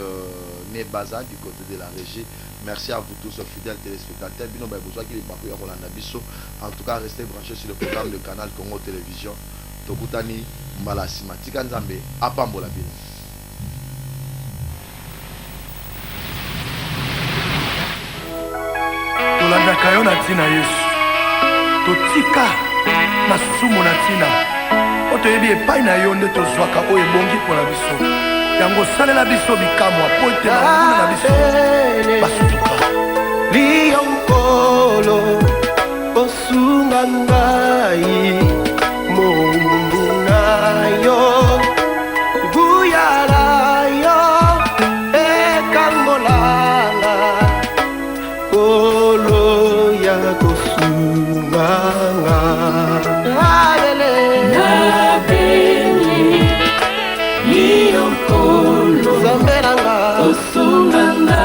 Nebaza du côté de la régie. Merci à vous tous fidèles téléspectateurs. Bino ba besoin qu'il ba ko na biso. En tout cas, restez branchés sur le programme de Canal Congo Télévision. Tokutani mbala sima tika nzambe apambola bino. Tolandaka yo na ntina Yesu totika masumu na ntina o toyebi epai na yo nde tozwaka oyo ebongi mpo na biso yango salela biso bikamwa mpo ete banguna na biso basutuka liyo nkolo osunga ngai mungu na yo buyala yo ekangolanga kolo ya kosunganga nabeli liyo kolo zambelanga kosunganga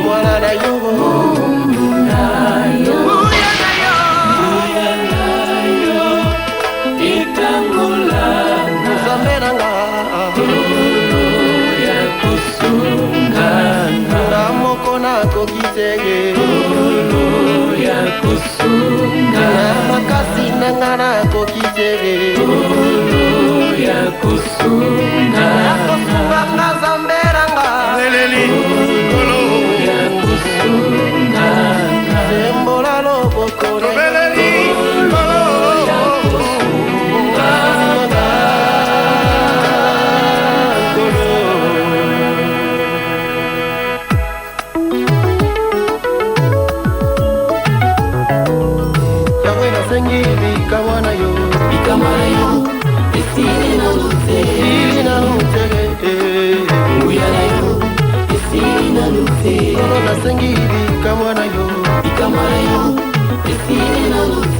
mwana na yo mungu na yo buyala yo ekangolanga zambelanga kolo ya kosunganga na moko na kokitege kolo ya kosunga makasi nanga na kokitege kolo ya kosunga kosunga zamberanga leleli kolo ya kosunga sembola loboko leleli kolo ya kosunga Bikamwana yo, esili na lutege Nguyana yo, esili na lutege Kono nasengi bikamwana yo, esili na lutege